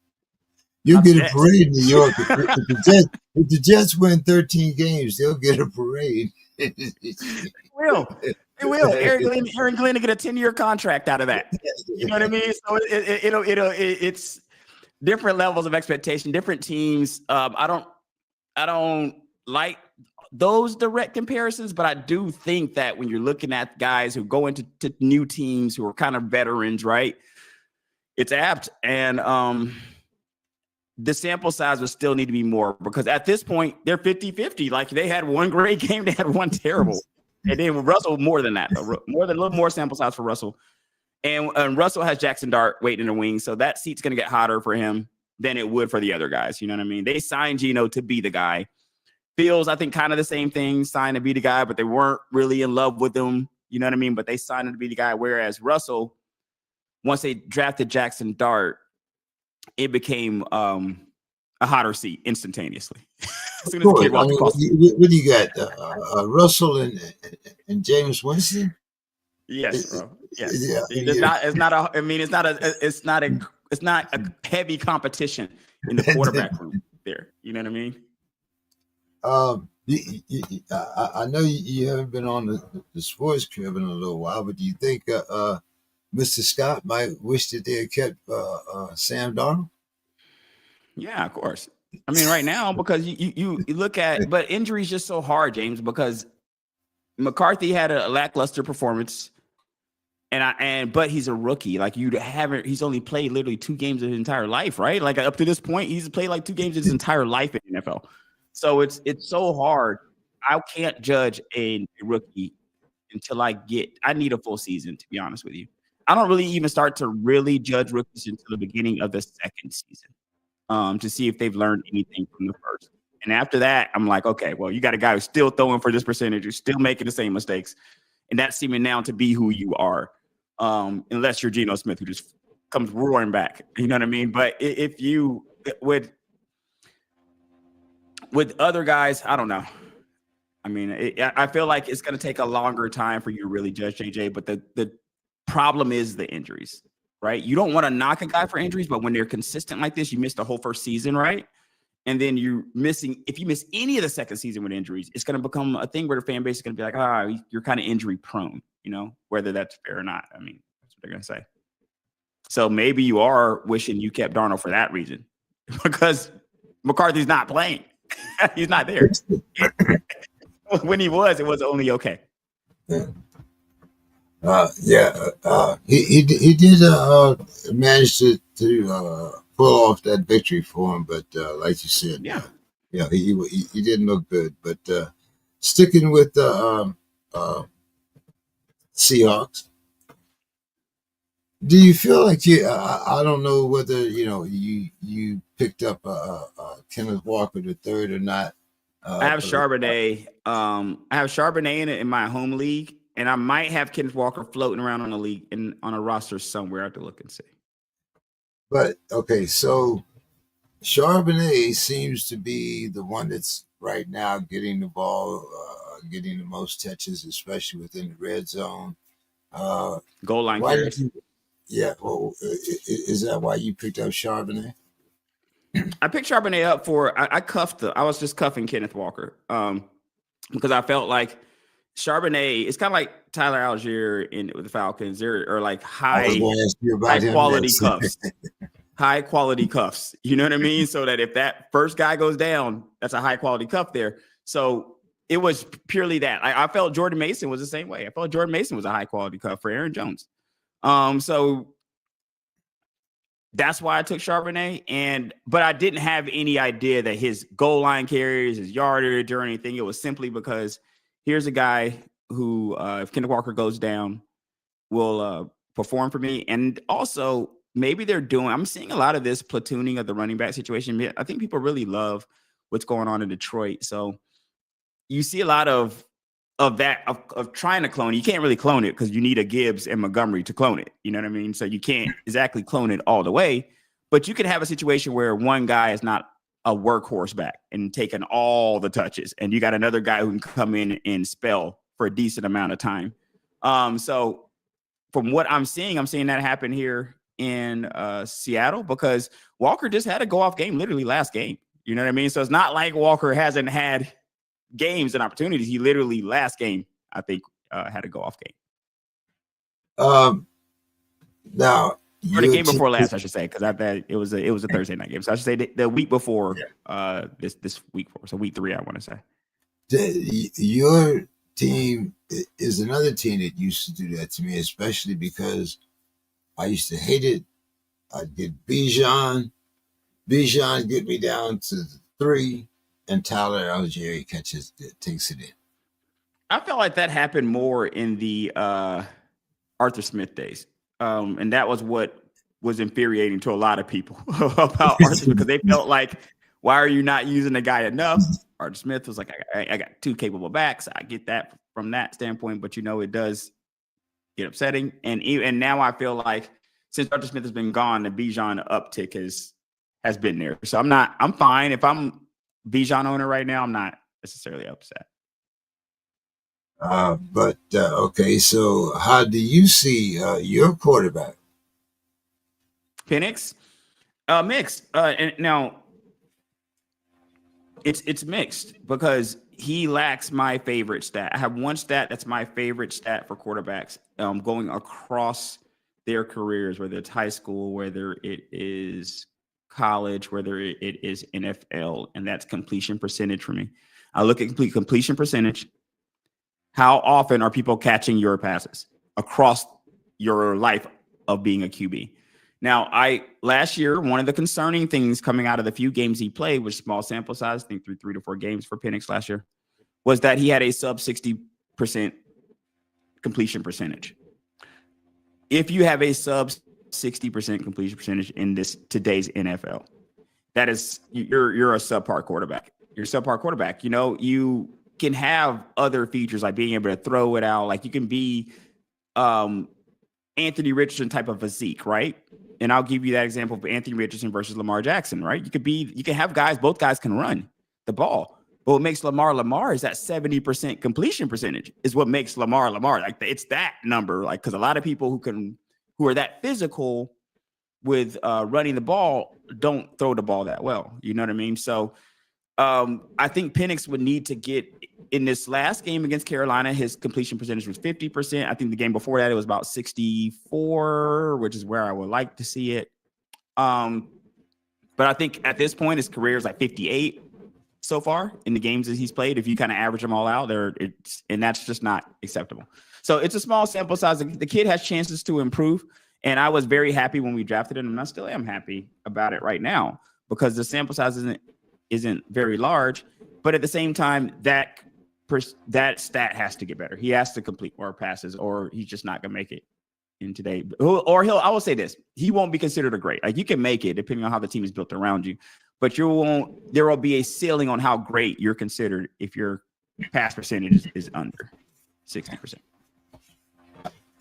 You'll get a parade in New York. If the Jets win 13 games, they'll get a parade. They will. Aaron Glenn to get a 10-year contract out of that. You know what I mean? So it's different levels of expectation, different teams. I don't like those direct comparisons, but I do think that when you're looking at guys who go into new teams who are kind of veterans, right? It's apt. And the sample size would still need to be more, because at this point they're 50-50. Like they had one great game, they had one terrible. And then with Russell, more than that, a little more sample size for Russell. And Russell has Jackson Dart waiting in the wings, so that seat's going to get hotter for him than it would for the other guys. You know what I mean? They signed Geno to be the guy. Fields, I think, kind of the same thing, signed to be the guy, but they weren't really in love with him. You know what I mean? But they signed him to be the guy. Whereas Russell, once they drafted Jackson Dart, it became a hotter seat instantaneously. As soon as what do you got? Russell and James Winston? Yes, bro. Yes. Yeah. It's not a heavy competition in the quarterback room there. You know what I mean? I know you haven't been on the sports crib in a little while, but do you think Mr. Scott might wish that they had kept Sam Darnold? Yeah, of course. I mean, right now, because you look at, but injury is just so hard, James, because McCarthy had a lackluster performance, but he's a rookie. Like he's only played literally 2 games of his entire life, right? Like up to this point, he's played like 2 games of his entire life in the NFL. So it's so hard. I can't judge a rookie until I need a full season, to be honest with you. I don't really even start to really judge rookies until the beginning of the second season. To see if they've learned anything from the first. And after that, I'm like, okay, well, you got a guy who's still throwing for this percentage, who's still making the same mistakes. And that's seeming now to be who you are. Unless you're Geno Smith, who just comes roaring back. You know what I mean? But if you, with other guys, I don't know. I mean, I feel like it's going to take a longer time for you to really judge JJ. But the problem is the injuries. Right? You don't want to knock a guy for injuries, but when they're consistent like this, you missed the whole first season, right? And then if you miss any of the second season with injuries, it's going to become a thing where the fan base is going to be like, you're kind of injury prone, whether that's fair or not. I mean, that's what they're going to say. So maybe you are wishing you kept Darnold for that reason, because McCarthy's not playing. He's not there. When he was, it was only okay. Yeah. He did manage to pull off that victory for him, but like you said, he didn't look good. But sticking with the Seahawks, do you feel like I don't know whether you picked up Kenneth Walker III or not. I have Charbonnet. I have Charbonnet in my home league. And I might have Kenneth Walker floating around on the league on a roster somewhere. I have to look and see. But okay, so Charbonnet seems to be the one that's right now getting the ball, getting the most touches, especially within the red zone. Goal line carries. Well, is that why you picked up Charbonnet? I picked Charbonnet up I was just cuffing Kenneth Walker because I felt like Charbonnet, it's kind of like Tyler Algier with the Falcons. They're like high quality cuffs. high quality cuffs. You know what I mean? So that if that first guy goes down, that's a high quality cuff there. So it was purely that. I felt Jordan Mason was the same way. I felt Jordan Mason was a high quality cuff for Aaron Jones. So that's why I took Charbonnet. But I didn't have any idea that his goal line carries, his yardage, or anything. It was simply because here's a guy who, if Kenneth Walker goes down, will perform for me. And also, maybe I'm seeing a lot of this platooning of the running back situation. I think people really love what's going on in Detroit. So you see a lot of that, of trying to clone it. You can't really clone it because you need a Gibbs and Montgomery to clone it. You know what I mean? So you can't exactly clone it all the way, but you can have a situation where one guy is not a workhorse back and taking all the touches, and you got another guy who can come in and spell for a decent amount of time. So from what I'm seeing that happen here in Seattle, because Walker just had a go-off game literally last game. You know what I mean? So it's not like Walker hasn't had games and opportunities. He literally last game, I think, had a go-off game. Now, or the game before last, I should say, because it was a Thursday night game. So I should say the week before this week 4, so week 3, I want to say. Your team is another team that used to do that to me, especially because I used to hate it. I'd get Bijan get me down to the 3, and Tyler Algieri takes it in. I felt like that happened more in the Arthur Smith days. And that was what was infuriating to a lot of people about Arthur, because they felt like, why are you not using the guy enough? Arthur Smith was like, I got 2 capable backs. I get that from that standpoint, but it does get upsetting. And now I feel like since Arthur Smith has been gone, the Bijan uptick has been there. So I'm fine. If I'm Bijan owner right now, I'm not necessarily upset. But okay, so how do you see your quarterback? Penix, mixed. And now it's mixed because he lacks my favorite stat. I have one stat that's my favorite stat for quarterbacks going across their careers, whether it's high school, whether it is college, whether it is NFL, and that's completion percentage for me. I look at completion percentage. How often are people catching your passes across your life of being a QB? Now, last year, one of the concerning things coming out of the few games he played, which small sample size, I think through 3 to 4 games for Penix last year, was that he had a sub 60% completion percentage. If you have a sub 60% completion percentage in today's NFL, that is you're a subpar quarterback. You're a subpar quarterback. You can have other features like being able to throw it out. Like you can be Anthony Richardson type of physique, right? And I'll give you that example of Anthony Richardson versus Lamar Jackson, right? You can have guys, both guys can run the ball. But what makes Lamar is that 70% completion percentage is what makes Lamar. Like it's that number, like, because a lot of people who are that physical with running the ball don't throw the ball that well. You know what I mean? So I think Penix would need to get in this last game against Carolina. His completion percentage was 50%. I think the game before that, it was about 64, which is where I would like to see it. But I think at this point, his career is like 58 so far in the games that he's played. If you kind of average them all out there, and that's just not acceptable. So it's a small sample size. The kid has chances to improve. And I was very happy when we drafted him, and I still am happy about it right now because the sample size isn't very large. But at the same time, that stat has to get better. He has to complete more passes, or he's just not going to make it in today. Or I will say this, he won't be considered a great. Like, you can make it depending on how the team is built around you, but there will be a ceiling on how great you're considered if your pass percentage is under 60%.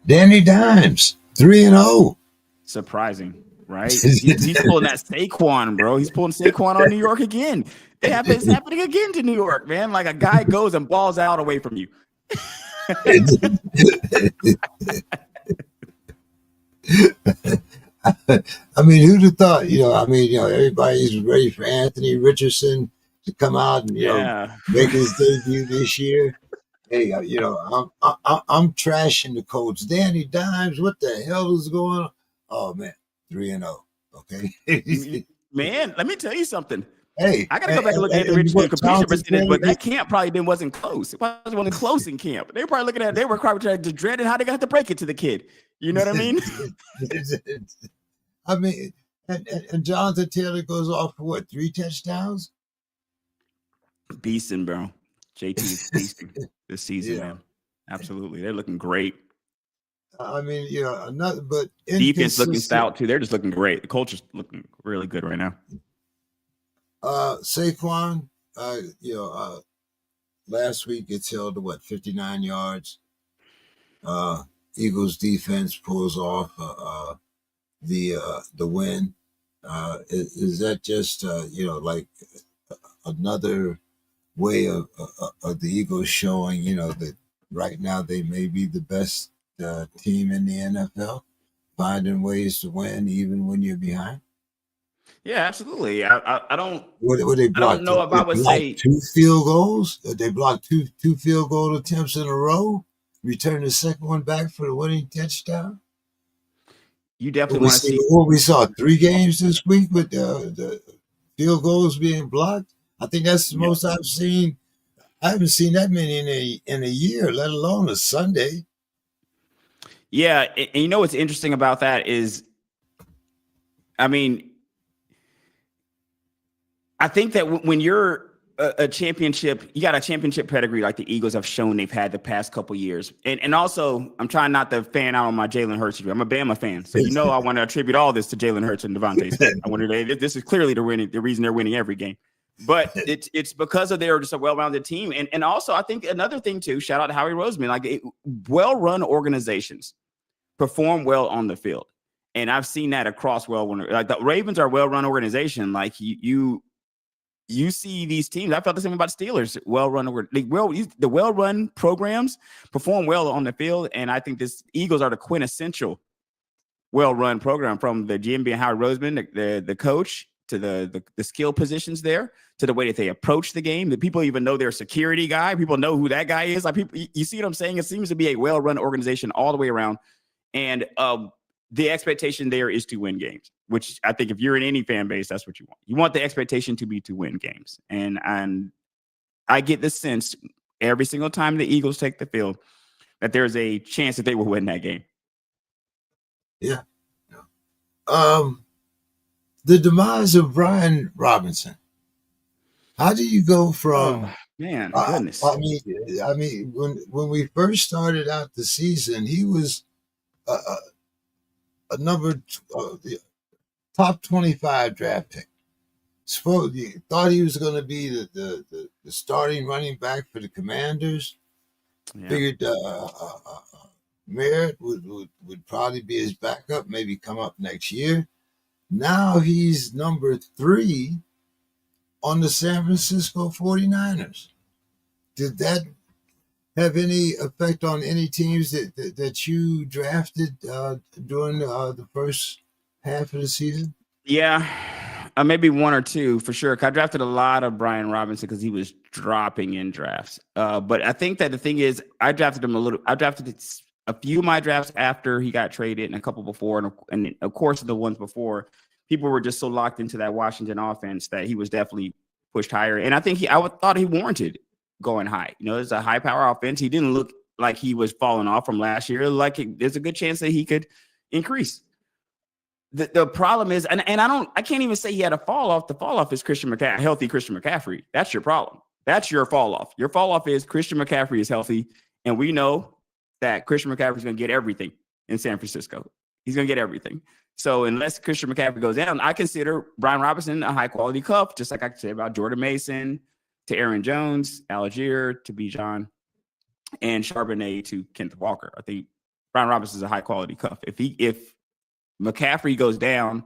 Danny Dimes, 3-0. Surprising, right? He's pulling that Saquon, bro. He's pulling Saquon on New York again. It's happening again to New York, man. Like, a guy goes and balls out away from you. I mean, who'd have thought? Everybody's ready for Anthony Richardson to come out and make his debut this year. Hey, I'm trashing the Colts. Danny Dimes, what the hell is going on? Oh man, 3-0. Okay. Man, let me tell you something. Hey, I got to go back and look at the and Richmond what completion Jonathan percentage, but Taylor that camp probably wasn't close. It wasn't close in camp. They were probably looking at they were probably just dreading how they got to break it to the kid. You know what I mean? I mean, and Jonathan Taylor goes off for what, 3 touchdowns? Beasting, bro. JT is beasting this season, Yeah. man. Absolutely. They're looking great. I mean, you know, another, but Defense looking inconsistent. stout too. They're just looking great. The culture's looking really good right now. Saquon, you know, last week it's held to what, 59 yards. Eagles defense pulls off the win. Is that just you know, like another way of the Eagles showing, you know, that right now they may be the best team in the NFL, finding ways to win even when you're behind? Yeah, absolutely. I don't What they I don't blocked? know if They I would blocked say 2 field goals. They blocked two field goal attempts in a row. Returned the second one back for the winning touchdown. you What definitely we want to see, see. what we saw 3 games this week with the field goals being blocked. I think that's the Yeah. most I've seen. I haven't seen that many in a year, let alone a Sunday. Yeah, and you know what's interesting about that is, I mean, I think that when you're a championship, you got a championship pedigree like the Eagles have shown they've had the past couple years. And also, I'm trying not to fan out on my Jalen Hurts. I'm a Bama fan, so you know I want to attribute all this to Jalen Hurts and Devontae Smith. I want to. This is clearly the reason they're winning every game. But it's because of they're just a well-rounded team, and also I think another thing too. Shout out to Howie Roseman, like well-run organizations perform well on the field, and I've seen that across like the Ravens are a well-run organization. Like you see these teams. I felt the same about Steelers. The well-run programs perform well on the field, and I think this Eagles are the quintessential well-run program, from the GM being Howard Roseman, the coach, to the skill positions there, to the way that they approach the game. That people even know their security guy. People know who that guy is. Like people, you see what I'm saying? It seems to be a well-run organization all the way around, and the expectation there is to win games, which I think if you're in any fan base, that's what you want. You want the expectation to be to win games. And I get the sense every single time the Eagles take the field that there's a chance that they will win that game. Yeah. The demise of Brian Robinson. How do you go from man, goodness. I mean, when we first started out the season, he was a number top 25 draft pick. You thought he was going to be the starting running back for the Commanders. Yeah. Figured Merritt would probably be his backup, maybe come up next year. Now he's number 3 on the San Francisco 49ers. Did that have any effect on any teams that you drafted during the first half of the season? Yeah, maybe 1 or 2 for sure. I drafted a lot of Brian Robinson because he was dropping in drafts. But I think that the thing is, I drafted a few of my drafts after he got traded, and a couple before, and of course the ones before. People were just so locked into that Washington offense that he was definitely pushed higher. And I think I thought he warranted going high. You know, it's a high power offense. He didn't look like he was falling off from last year. There's a good chance that he could increase. The problem is, and I can't even say he had a fall off. The fall off is healthy Christian McCaffrey. That's your problem. That's your fall off. Your fall off is Christian McCaffrey is healthy, and we know that Christian McCaffrey is going to get everything in San Francisco. He's going to get everything. So unless Christian McCaffrey goes down, I consider Brian Robinson a high quality cuff, just like I could say about Jordan Mason to Aaron Jones, Algier to Bijan, and Charbonnet to Kenneth Walker. I think Brian Robinson is a high quality cuff. If McCaffrey goes down,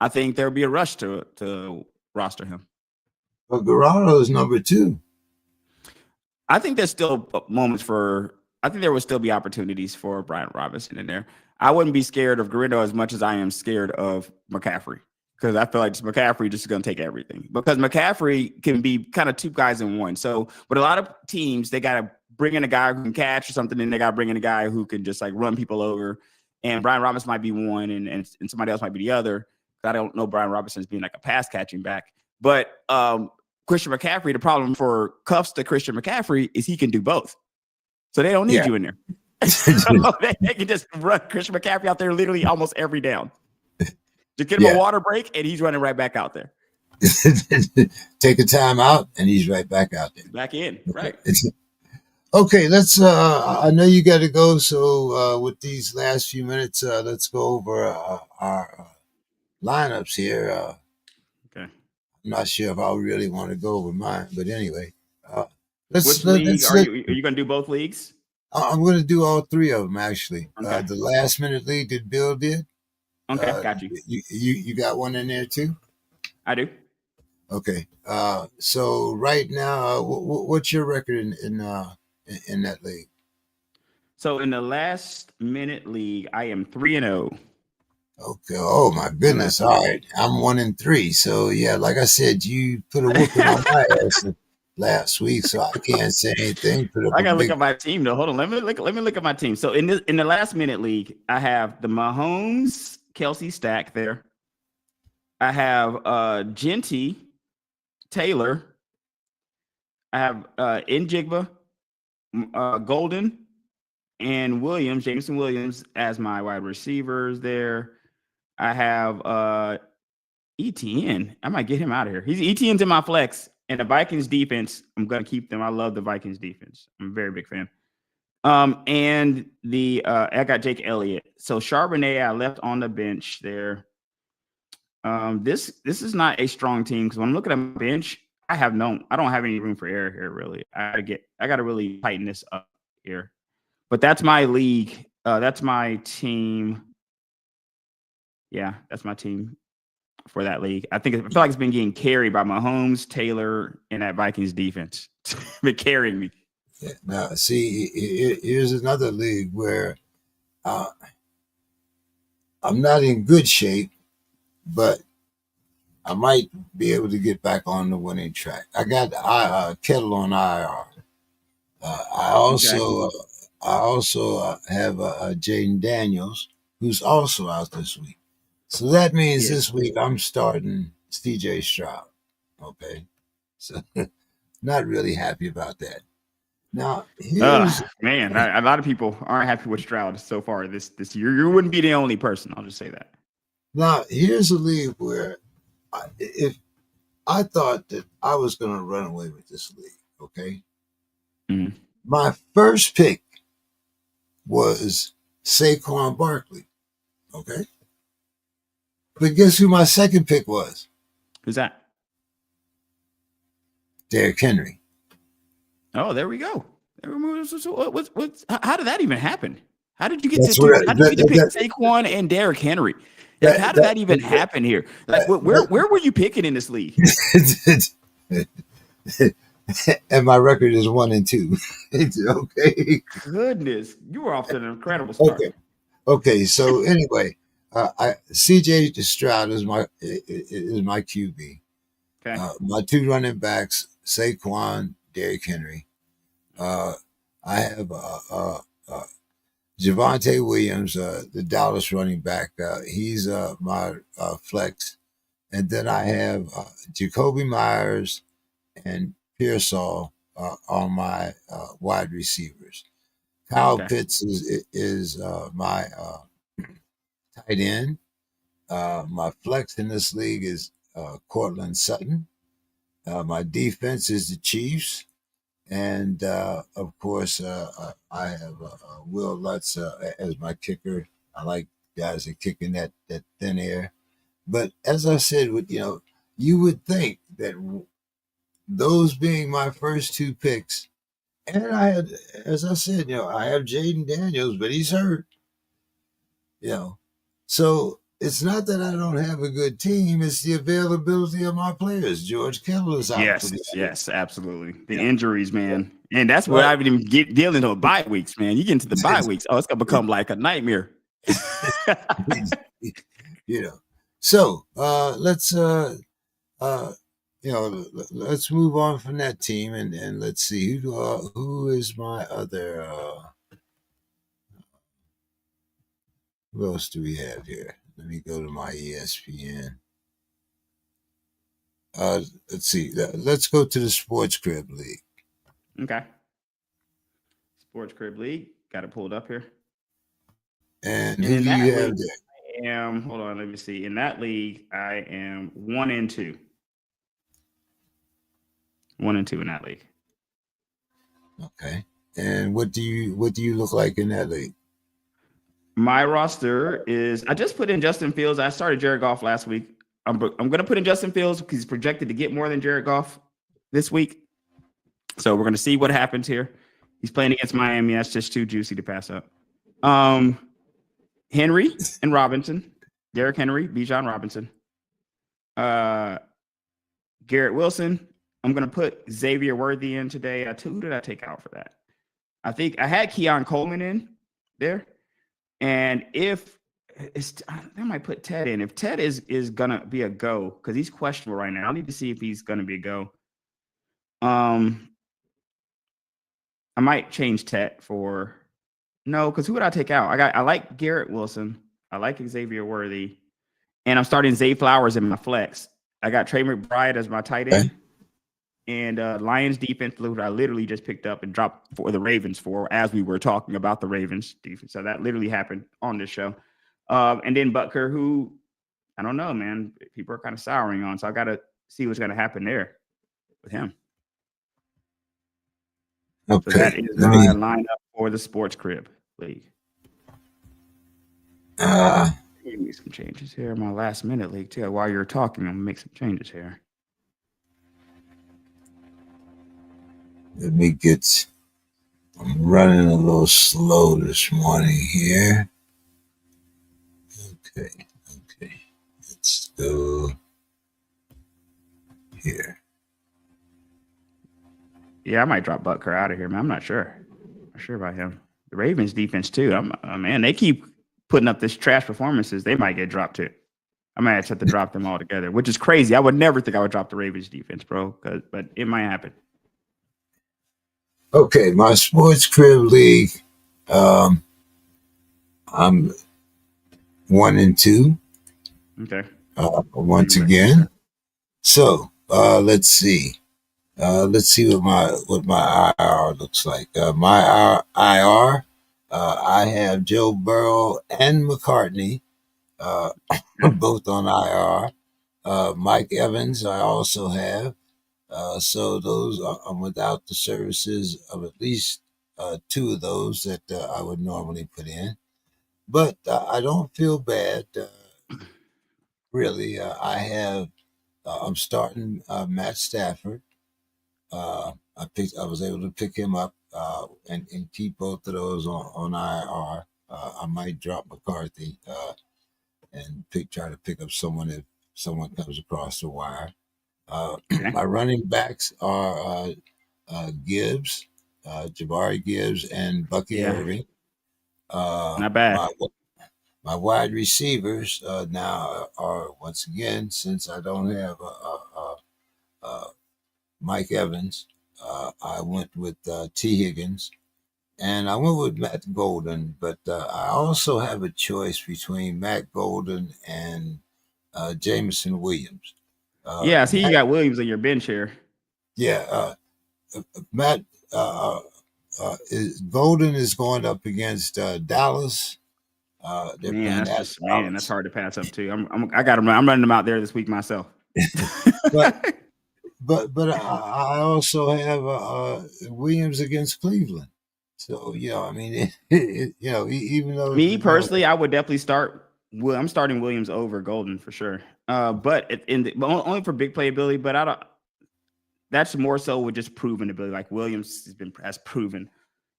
I think there'll be a rush to roster him. But Guerrero is number 2. I think there's still moments I think there will still be opportunities for Brian Robinson in there. I wouldn't be scared of Guerrero as much as I am scared of McCaffrey, because I feel like McCaffrey just is going to take everything, because McCaffrey can be kind of 2 guys in one. So, but a lot of teams, they got to bring in a guy who can catch or something, and they got to bring in a guy who can just like run people over. And Brian Robinson might be one, and somebody else might be the other. I don't know Brian Robinson's being like a pass catching back, but Christian McCaffrey, the problem for Cuffs to Christian McCaffrey is he can do both. So they don't need you in there. So they can just run Christian McCaffrey out there literally almost every down. Just get him a water break, and he's running right back out there. Take a time out, and he's right back out there. Back in, right. Okay, let's I know you got to go, so with these last few minutes, let's go over our lineups here. Okay. I'm not sure if I really want to go over mine, but anyway. Which league are you going to do both leagues? I'm going to do all three of them, actually. Okay. The last minute league that Bill did. Okay, got you. You got one in there too? I do. Okay. So right now, what's your record in that league? So in the last minute league, I am 3-0. Okay. Oh my goodness. All right. I'm 1-3. So yeah, like I said, you put a whooping on my ass last week, so I can't say anything. I gotta look at my team though. Hold on. Let me look at my team. So in the last minute league, I have the Mahomes Kelsey stack there. I have Genty Taylor. I have Njigba, Golden, and Williams, Jameson Williams as my wide receivers there. I have ETN. I might get him out of here. ETN's in my flex. And the Vikings defense, I'm going to keep them. I love the Vikings defense. I'm a very big fan. And I got Jake Elliott. So Charbonnet, I left on the bench there. This is not a strong team because when I'm looking at my bench, I don't have any room for error here, really. I got to really tighten this up here. But that's my league. That's my team. Yeah, that's my team for that league. I feel like it's been getting carried by Mahomes, Taylor, and that Vikings defense. Been carrying me. Yeah. Now, see, here's another league where I'm not in good shape, but I might be able to get back on the winning track. I got Kettle on IR. I also have Jaden Daniels, who's also out this week. So that means this week I'm starting CJ Stroud. Okay. So not really happy about that. Now, man, a lot of people aren't happy with Stroud so far this year. You wouldn't be the only person. I'll just say that. Now, here's a league where if I thought that I was going to run away with this league, okay? Mm-hmm. My first pick was Saquon Barkley, okay? But guess who my second pick was? Who's that? Derrick Henry. Oh, there we go. How did that even happen? How did you get to pick Saquon and Derrick Henry? Like, how did that even happen here? Like, where were you picking in this league? And my record is 1-2. Okay. Goodness, you were off to an incredible start. Okay. So anyway, CJ Stroud is my QB. Okay. My two running backs, Saquon, Derrick Henry. I have Javonte Williams, the Dallas running back. He's my flex. And then I have Jacoby Myers and Pearsall are my wide receivers. Kyle Pitts is my tight end. My flex in this league is Cortland Sutton. My defense is the Chiefs. And, of course, I have Will Lutz as my kicker. I like guys that kick in that thin air. But as I said, you would think that those being my first two picks, and as I said, I have Jaden Daniels, but he's hurt. So it's not that I don't have a good team; it's the availability of my players. George Kittle is out. Yes, absolutely. The injuries, man, and that's what I've been dealing with bye weeks, man. You get into the bye weeks, it's gonna become like a nightmare. So let's let's move on from that team and let's see who is my other. Who else do we have here? let me go to my ESPN. Let's see. Let's go to the Sports Crib League. Okay. Sports Crib League. Got it pulled up here. And And who in do you that have league, there? I am, hold on, let me see. In that league, I am 1-2. 1-2 in that league. Okay. And what do you look like in that league? My roster is, I just put in Justin Fields. I started Jared Goff last week. I'm going to put in Justin Fields because he's projected to get more than Jared Goff this week. So we're going to see what happens here. He's playing against Miami. That's just too juicy to pass up. Henry and Robinson. Derrick Henry, Bijan Robinson. Garrett Wilson. I'm going to put Xavier Worthy in today. Who did I take out for that? I think I had Keon Coleman in there. And if I might put Ted in. If Ted is gonna be a go, because he's questionable right now. I need to see if he's gonna be a go. I might change Ted for no, because who would I take out? I like Garrett Wilson. I like Xavier Worthy. And I'm starting Zay Flowers in my flex. I got Trey McBride as my tight Okay. end. And Lions defense, who I literally just picked up and dropped for the Ravens for as we were talking about the Ravens defense. So that literally happened on this show. And then Butker, who I don't know, man. People are kind of souring on. So I got to see what's going to happen there with him. So that Okay. is Let my me. lineup for the Sports Crib League. Uh, Give me some changes here in my last minute league, too. While you're talking, I'm going to make some changes here. let me get. I'm running a little slow this morning here. Okay. Okay. Let's go here. Yeah, I might drop Butker out of here, man. I'm not sure. I'm not sure about him. The Ravens defense, too. Man, they keep putting up this trash performances. They might get dropped, too. I might have to drop them all together, which is crazy. I would never think I would drop the Ravens defense, bro. But it might happen. Okay, my Sports Crib League. Um, I'm 1-2. Okay. Once again. So let's see. Let's see what my IR looks like. My IR, I have Joe Burrow and McCartney, both on IR. Mike Evans, I also have. So those I'm without the services of at least two of those that I would normally put in. But I don't feel bad, really. I'm starting Matt Stafford. I was able to pick him up and keep both of those on IR. I might drop McCarthy and try to pick up someone if someone comes across the wire. Okay. My running backs are Gibbs, Jabari Gibbs, and Bucky Yeah. Irving. Not bad. My wide receivers now are once again, since I don't have Mike Evans, I went with T. Higgins, and I went with Matt Golden. But I also have a choice between Matt Golden and Jameson Williams. Yeah, I see you Matt, got Williams on your bench here. yeah, Matt Golden is going up against Dallas. They're Man, playing that's at just that's Dallas, hard to pass up too. I got him. I'm running them out there this week myself. but I also have Williams against Cleveland. So I mean, even though Me personally, I would definitely start. I'm starting Williams over Golden for sure. But only for big playability. But I don't. That's more so with just proven ability. Like Williams has proven.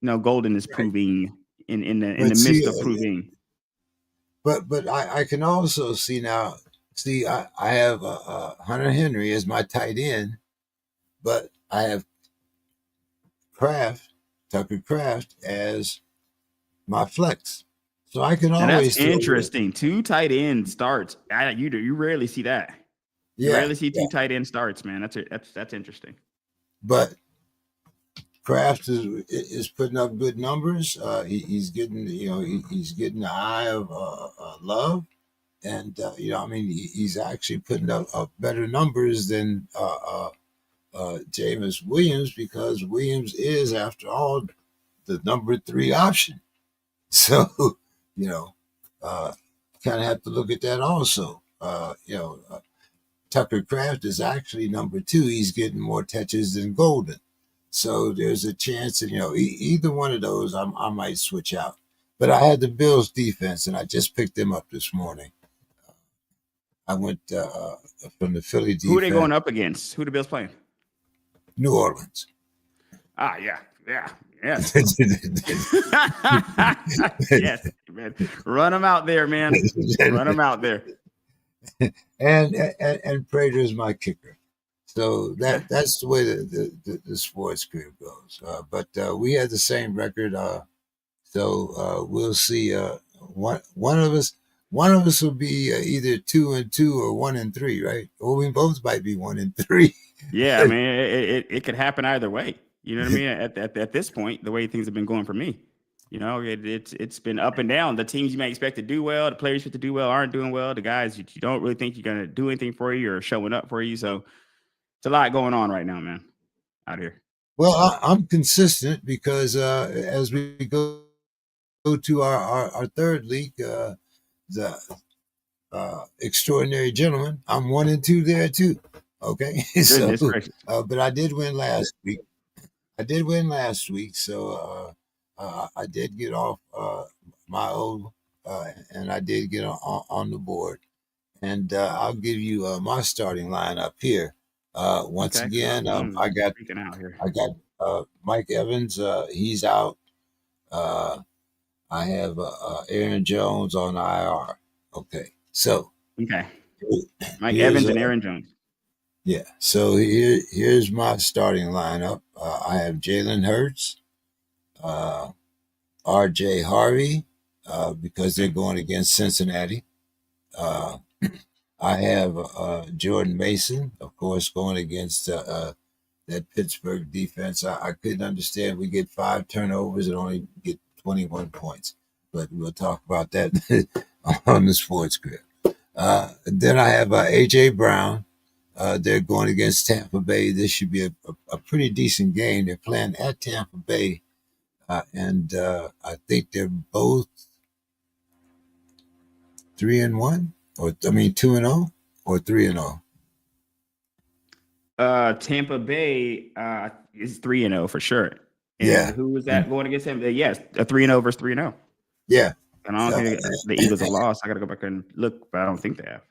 Golden is right. proving in But the see, midst of proving. but I can also see now. See, I have Hunter Henry as my tight end, but I have Tucker Kraft as my flex. So I can Now that's always throw in. interesting. Two tight end starts. You rarely see that. You Yeah, rarely see yeah. two tight end starts, man. That's interesting. But Kraft is putting up good numbers. He's getting he's getting the eye of Love, And I mean, he's actually putting up better numbers than Jameis Williams, because Williams is, after all, the number 3 option. So, you know, kind of have to look at that also. Tucker Kraft is actually number 2. He's getting more touches than Golden. So there's a chance that, either one of those I might switch out. But I had the Bills defense, and I just picked them up this morning. I went from the Philly Who are they defense, going up against? Who the Bills playing? New Orleans. Ah, yeah, yes. Yes, man. Run them out there, man. Run them out there. and Prater is my kicker. So that's the way the sports career goes. But we had the same record. So we'll see. One of us will be either 2-2 or 1-3, right? Or we both might be 1-3. Yeah, I mean, it could happen either way. You know what I mean? At this point, the way things have been going for me, it's been up and down. The teams you may expect to do well, the players you expect to do well aren't doing well. The guys you don't really think you're gonna do anything for you or showing up for you. So it's a lot going on right now, man, out here. Well, I'm consistent because as we go to our third league, the extraordinary gentleman, I'm 1-2 there too. Okay, so Goodness gracious. but I did win last week. So I did get off my old, and I did get on the board. And I'll give you my starting lineup here. Once Okay. again, I'm I got freaking out here. Mike Evans. He's out. I have Aaron Jones on IR. Okay, so Okay. Mike here's Evans and Aaron Jones. yeah. So here's my starting lineup. I have Jalen Hurts, R.J. Harvey, because they're going against Cincinnati. I have Jordan Mason, of course, going against that Pittsburgh defense. I couldn't understand. We get 5 turnovers and only get 21 points. But we'll talk about that on the sports grid. Then I have A.J. Brown. They're going against Tampa Bay. This should be a pretty decent game. They're playing at Tampa Bay. And I think they're both 3-1, 2-0 or 3-0. Tampa Bay is 3-0 for sure. And Yeah. who was that going against him? Yes, a 3-0 versus 3-0. Yeah. And I don't think the Eagles have lost. I got to go back and look, but I don't think they have.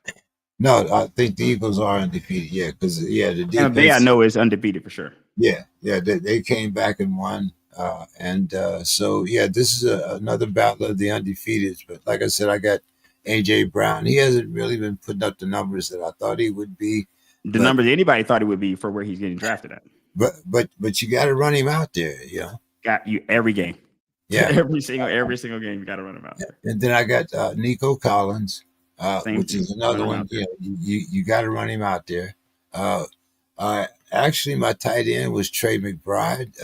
No, I think the Eagles are undefeated. Yeah, because the defense. Tampa Bay, I know, is undefeated for sure. Yeah, they came back and won. So this is another battle of the undefeateds. But like I said, I got A.J. Brown. He hasn't really been putting up the numbers that I thought he would be. The numbers anybody thought he would be for where he's getting drafted at. But you got to run him out there, Got you every game. Yeah, every single game you got to run him out there. And then I got Nico Collins, which is another one. You got to run him out there. Actually, my tight end was Trey McBride.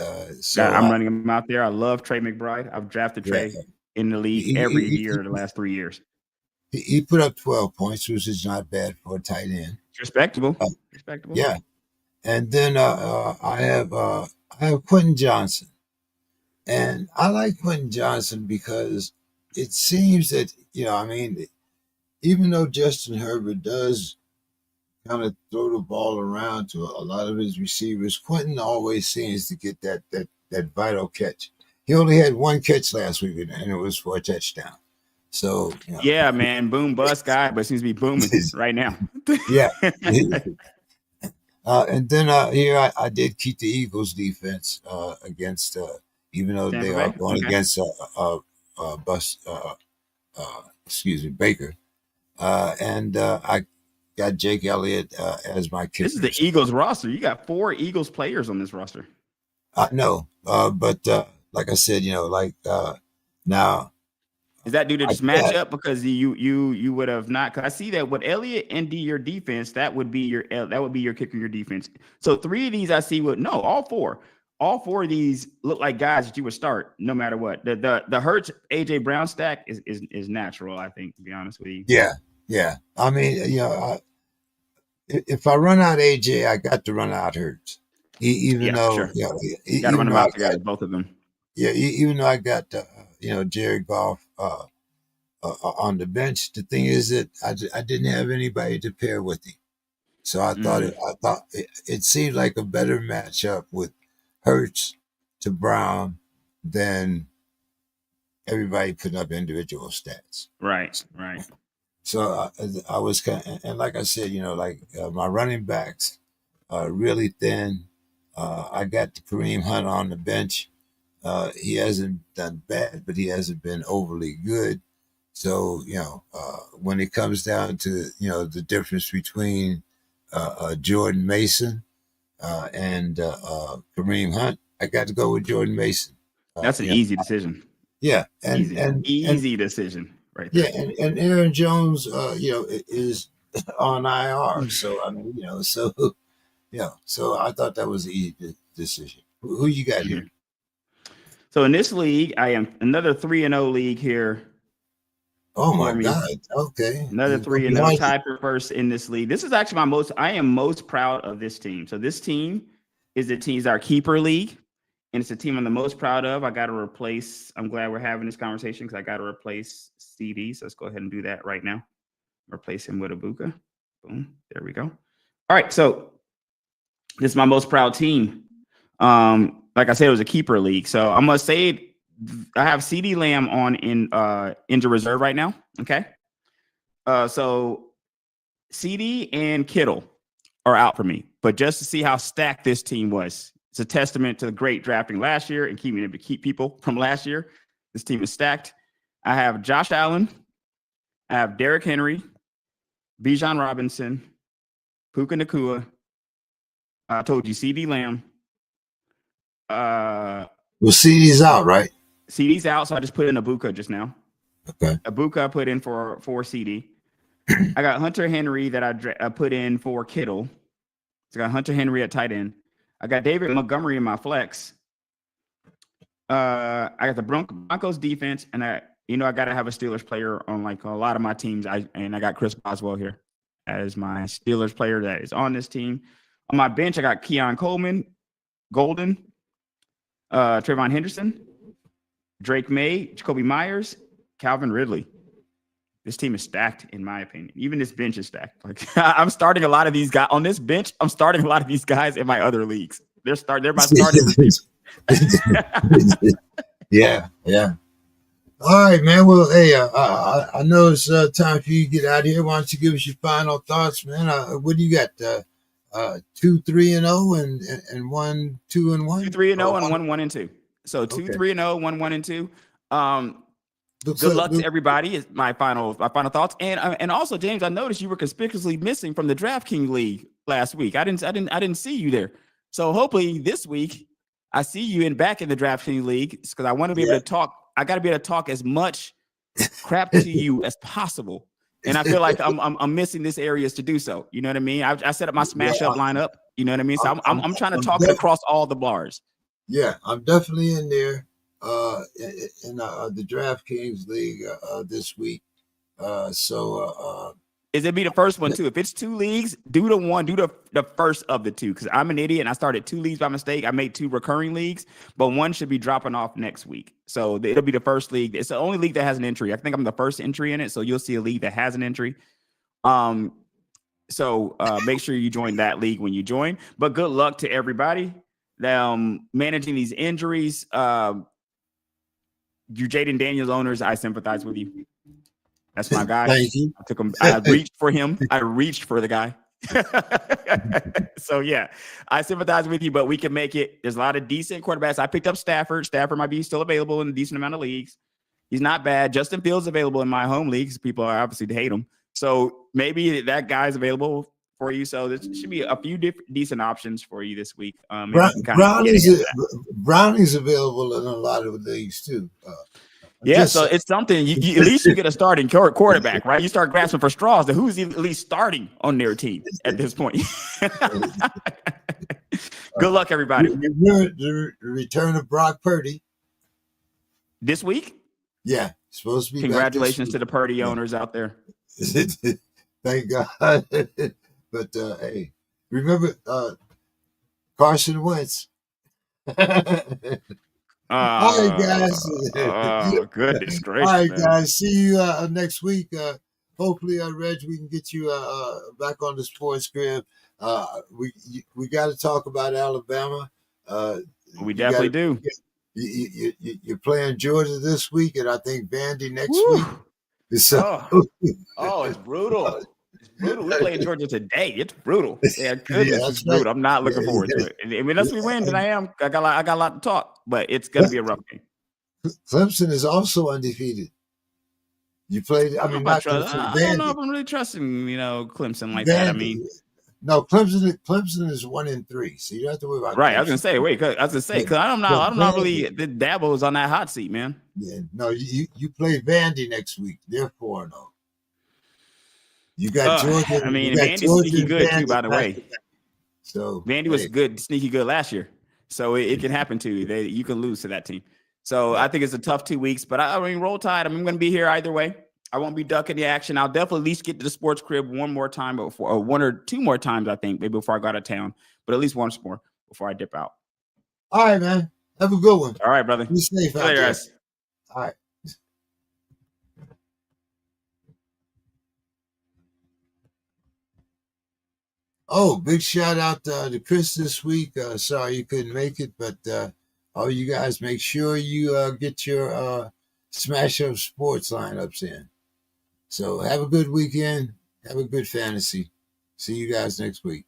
So I'm running him out there. I love Trey McBride. I've drafted Trey in the league every year the last 3 years. He put up 12 points, which is not bad for a tight end. It's respectable. Yeah. And then I have Quentin Johnson. And I like Quentin Johnson because it seems that, even though Justin Herbert does kind of throw the ball around to a lot of his receivers, Quentin always seems to get that vital catch. He only had 1 catch last week, and it was for a touchdown. So yeah, man, boom bust guy, but seems to be booming right now. Yeah. And then here I did keep the Eagles defense against, even though Tampa they are going against Baker. And I got Jake Elliott as my kicker. This is the Eagles roster. You got 4 Eagles players on this roster. I know, but like I said, now. Is that due to this matchup? Because you would have not. Because I see that with Elliott and your defense, that would be your kicker, your defense. So 3 of these I see all 4. All 4 of these look like guys that you would start no matter what. The Hurts AJ Brown stack is natural, I think, to be honest with you. Yeah. Yeah, I mean, if I run out AJ, I got to run out Hurts. Even Yeah, for though, sure. Got to run them I out got together, both of them. even though I got Jared Goff on the bench, the thing is that I didn't have anybody to pair with him. So Mm, I thought it seemed like a better matchup with Hurts to Brown than everybody putting up individual stats. right, right. So I was kind of, and like I said, my running backs are really thin. I got Kareem Hunt on the bench. He hasn't done bad, but he hasn't been overly good. So when it comes down to the difference between Jordan Mason and Kareem Hunt, I got to go with Jordan Mason. That's an easy decision. Yeah, Easy decision right yeah, there. and Aaron Jones, is on IR. So I mean, so yeah, so I thought that was an easy decision. Who you got here? Mhm. So in this league, I am another 3-0 league here Oh my for me. God! Okay, Another you go 3-0 behind you. tied for first in this league. This is actually I am most proud of this team. So this team is our keeper league, and it's a team I'm the most proud of. I got to replace. I'm glad we're having this conversation because I got to replace CD. So let's go ahead and do that right now. Replace him with Ibuka. Boom. There we go. All right. So this is my most proud team. Like I said, it was a keeper league. So I'm gonna say I have CD Lamb on in injured reserve right now. Okay. So CD and Kittle are out for me. But just to see how stacked this team was, it's a testament to the great drafting last year and keeping able to keep people from last year. This team is stacked. I have Josh Allen. I have Derrick Henry, Bijan Robinson, Puka Nakua. I told you CD Lamb. Well, CD's out, right? CD's out, so I just put in Ibuka just now. Okay. Ibuka I put in for CD. I got Hunter Henry that I put in for Kittle. So I got Hunter Henry at tight end. I got David Montgomery in my flex. I got the Broncos defense, and I got to have a Steelers player on like a lot of my teams. I got Chris Boswell here as my Steelers player that is on this team. On my bench, I got Keon Coleman, Golden, Trayvon Henderson, Drake May, Jacoby Myers, Calvin Ridley. This team is stacked, in my opinion. Even this bench is stacked. Like I'm starting a lot of these guys on this bench. I'm starting a lot of these guys in my other leagues. They're my starting receivers. Yeah, yeah. All right, man. Well, hey, I know it's time for you to get out of here. Why don't you give us your final thoughts, man? What do you got? 2-3-0 and 1-2-1. 2-3-0 Oh, and 1-1-2. So okay. 2-3-0, 1-1-2. So, Good luck to everybody. Is my final thoughts. And also, James, I noticed you were conspicuously missing from the DraftKings League last week. I didn't see you there. So hopefully this week I see you back in the DraftKings League because I want to be able yeah. to talk. I got to be able to talk as much crap to you as possible. And I feel like I'm missing this areas to do so. You know what I mean? I set up my Yeah, smash up lineup. You know what I mean? So I'm trying to I'm talk it across all the bars. yeah, I'm definitely in there in the DraftKings League this week. So Is it be the first one too? If it's 2 leagues, do the first of the 2 because I'm an idiot and I started 2 leagues by mistake. I made 2 recurring leagues, but one should be dropping off next week. So it'll be the first league. It's the only league that has an entry. I think I'm the first entry in it, so you'll see a league that has an entry. So make sure you join that league when you join. But good luck to everybody. Managing these injuries. You Jaden Daniels owners, I sympathize with you. That's my guy. thank you. I took him. I reached for him. I reached for the guy. So yeah, I sympathize with you, but we can make it. There's a lot of decent quarterbacks. I picked up Stafford. Stafford might be still available in a decent amount of leagues. He's not bad. Justin Fields available in my home leagues. People are obviously to hate him. So maybe that guy's available for you. So there should be a few decent options for you this week. Maybe you can kind of get ahead of that. Browning's available in a lot of leagues too. Yeah, so it's something. You at least you get a starting quarterback, right? You start grasping for straws. Then who's at least starting on their team at this point? Good luck, everybody. The return of Brock Purdy This week? Yeah, supposed to be back this Congratulations to week. the Purdy Yeah. owners out there. Thank God. But hey, remember Carson Wentz. All right, guys. Oh, goodness All gracious, right, man. guys. See you next week. Hopefully, Reg, we can get you back on the sports crib. We got to talk about Alabama. We You got definitely to. do. You're playing Georgia this week, and I think Vandy next Woo. week. So, Oh, oh, it's brutal. It's brutal. We play in Georgia today. It's brutal. Yeah, yeah, goodness, it's that's right. brutal. I'm not looking forward to Yeah, it. I mean, unless we win, then yeah. I am. I got a lot to talk, but it's gonna be a rough game. Clemson is also undefeated. You played. I I don't know mean, if I not trust. Clemson, I don't know Vandy. if I'm really trusting, Clemson like that. I Vandy. mean, No, Clemson is 1-3, so you don't have to worry about right? I was gonna Clemson. say, wait, I was gonna say, But, because but I'm not really. Vandy, The Dabo is on that hot seat, man. yeah, no, you play Vandy next week. They're 4-0. You got Georgia. I You mean, got Vandy's Georgia sneaky and good too, Vandy by the back way. to back. So Vandy was hey, good, sneaky good last year, so it can happen to you. You can lose to that team. So yeah. I think it's a tough 2 weeks, but I mean, roll tide. I'm going to be here either way. I won't be ducking the action. I'll definitely at least get to the sports crib one more time before, or one or two more times, I think, maybe before I go out of town, but at least once more before I dip out. All right, man. Have a good one. All right, brother. Be safe See you out later, there. guys. All right. Oh, big shout out to Chris this week. Sorry you couldn't make it, but all you guys make sure you get your Smash Up Sports lineups in. So have a good weekend. Have a good fantasy. See you guys next week.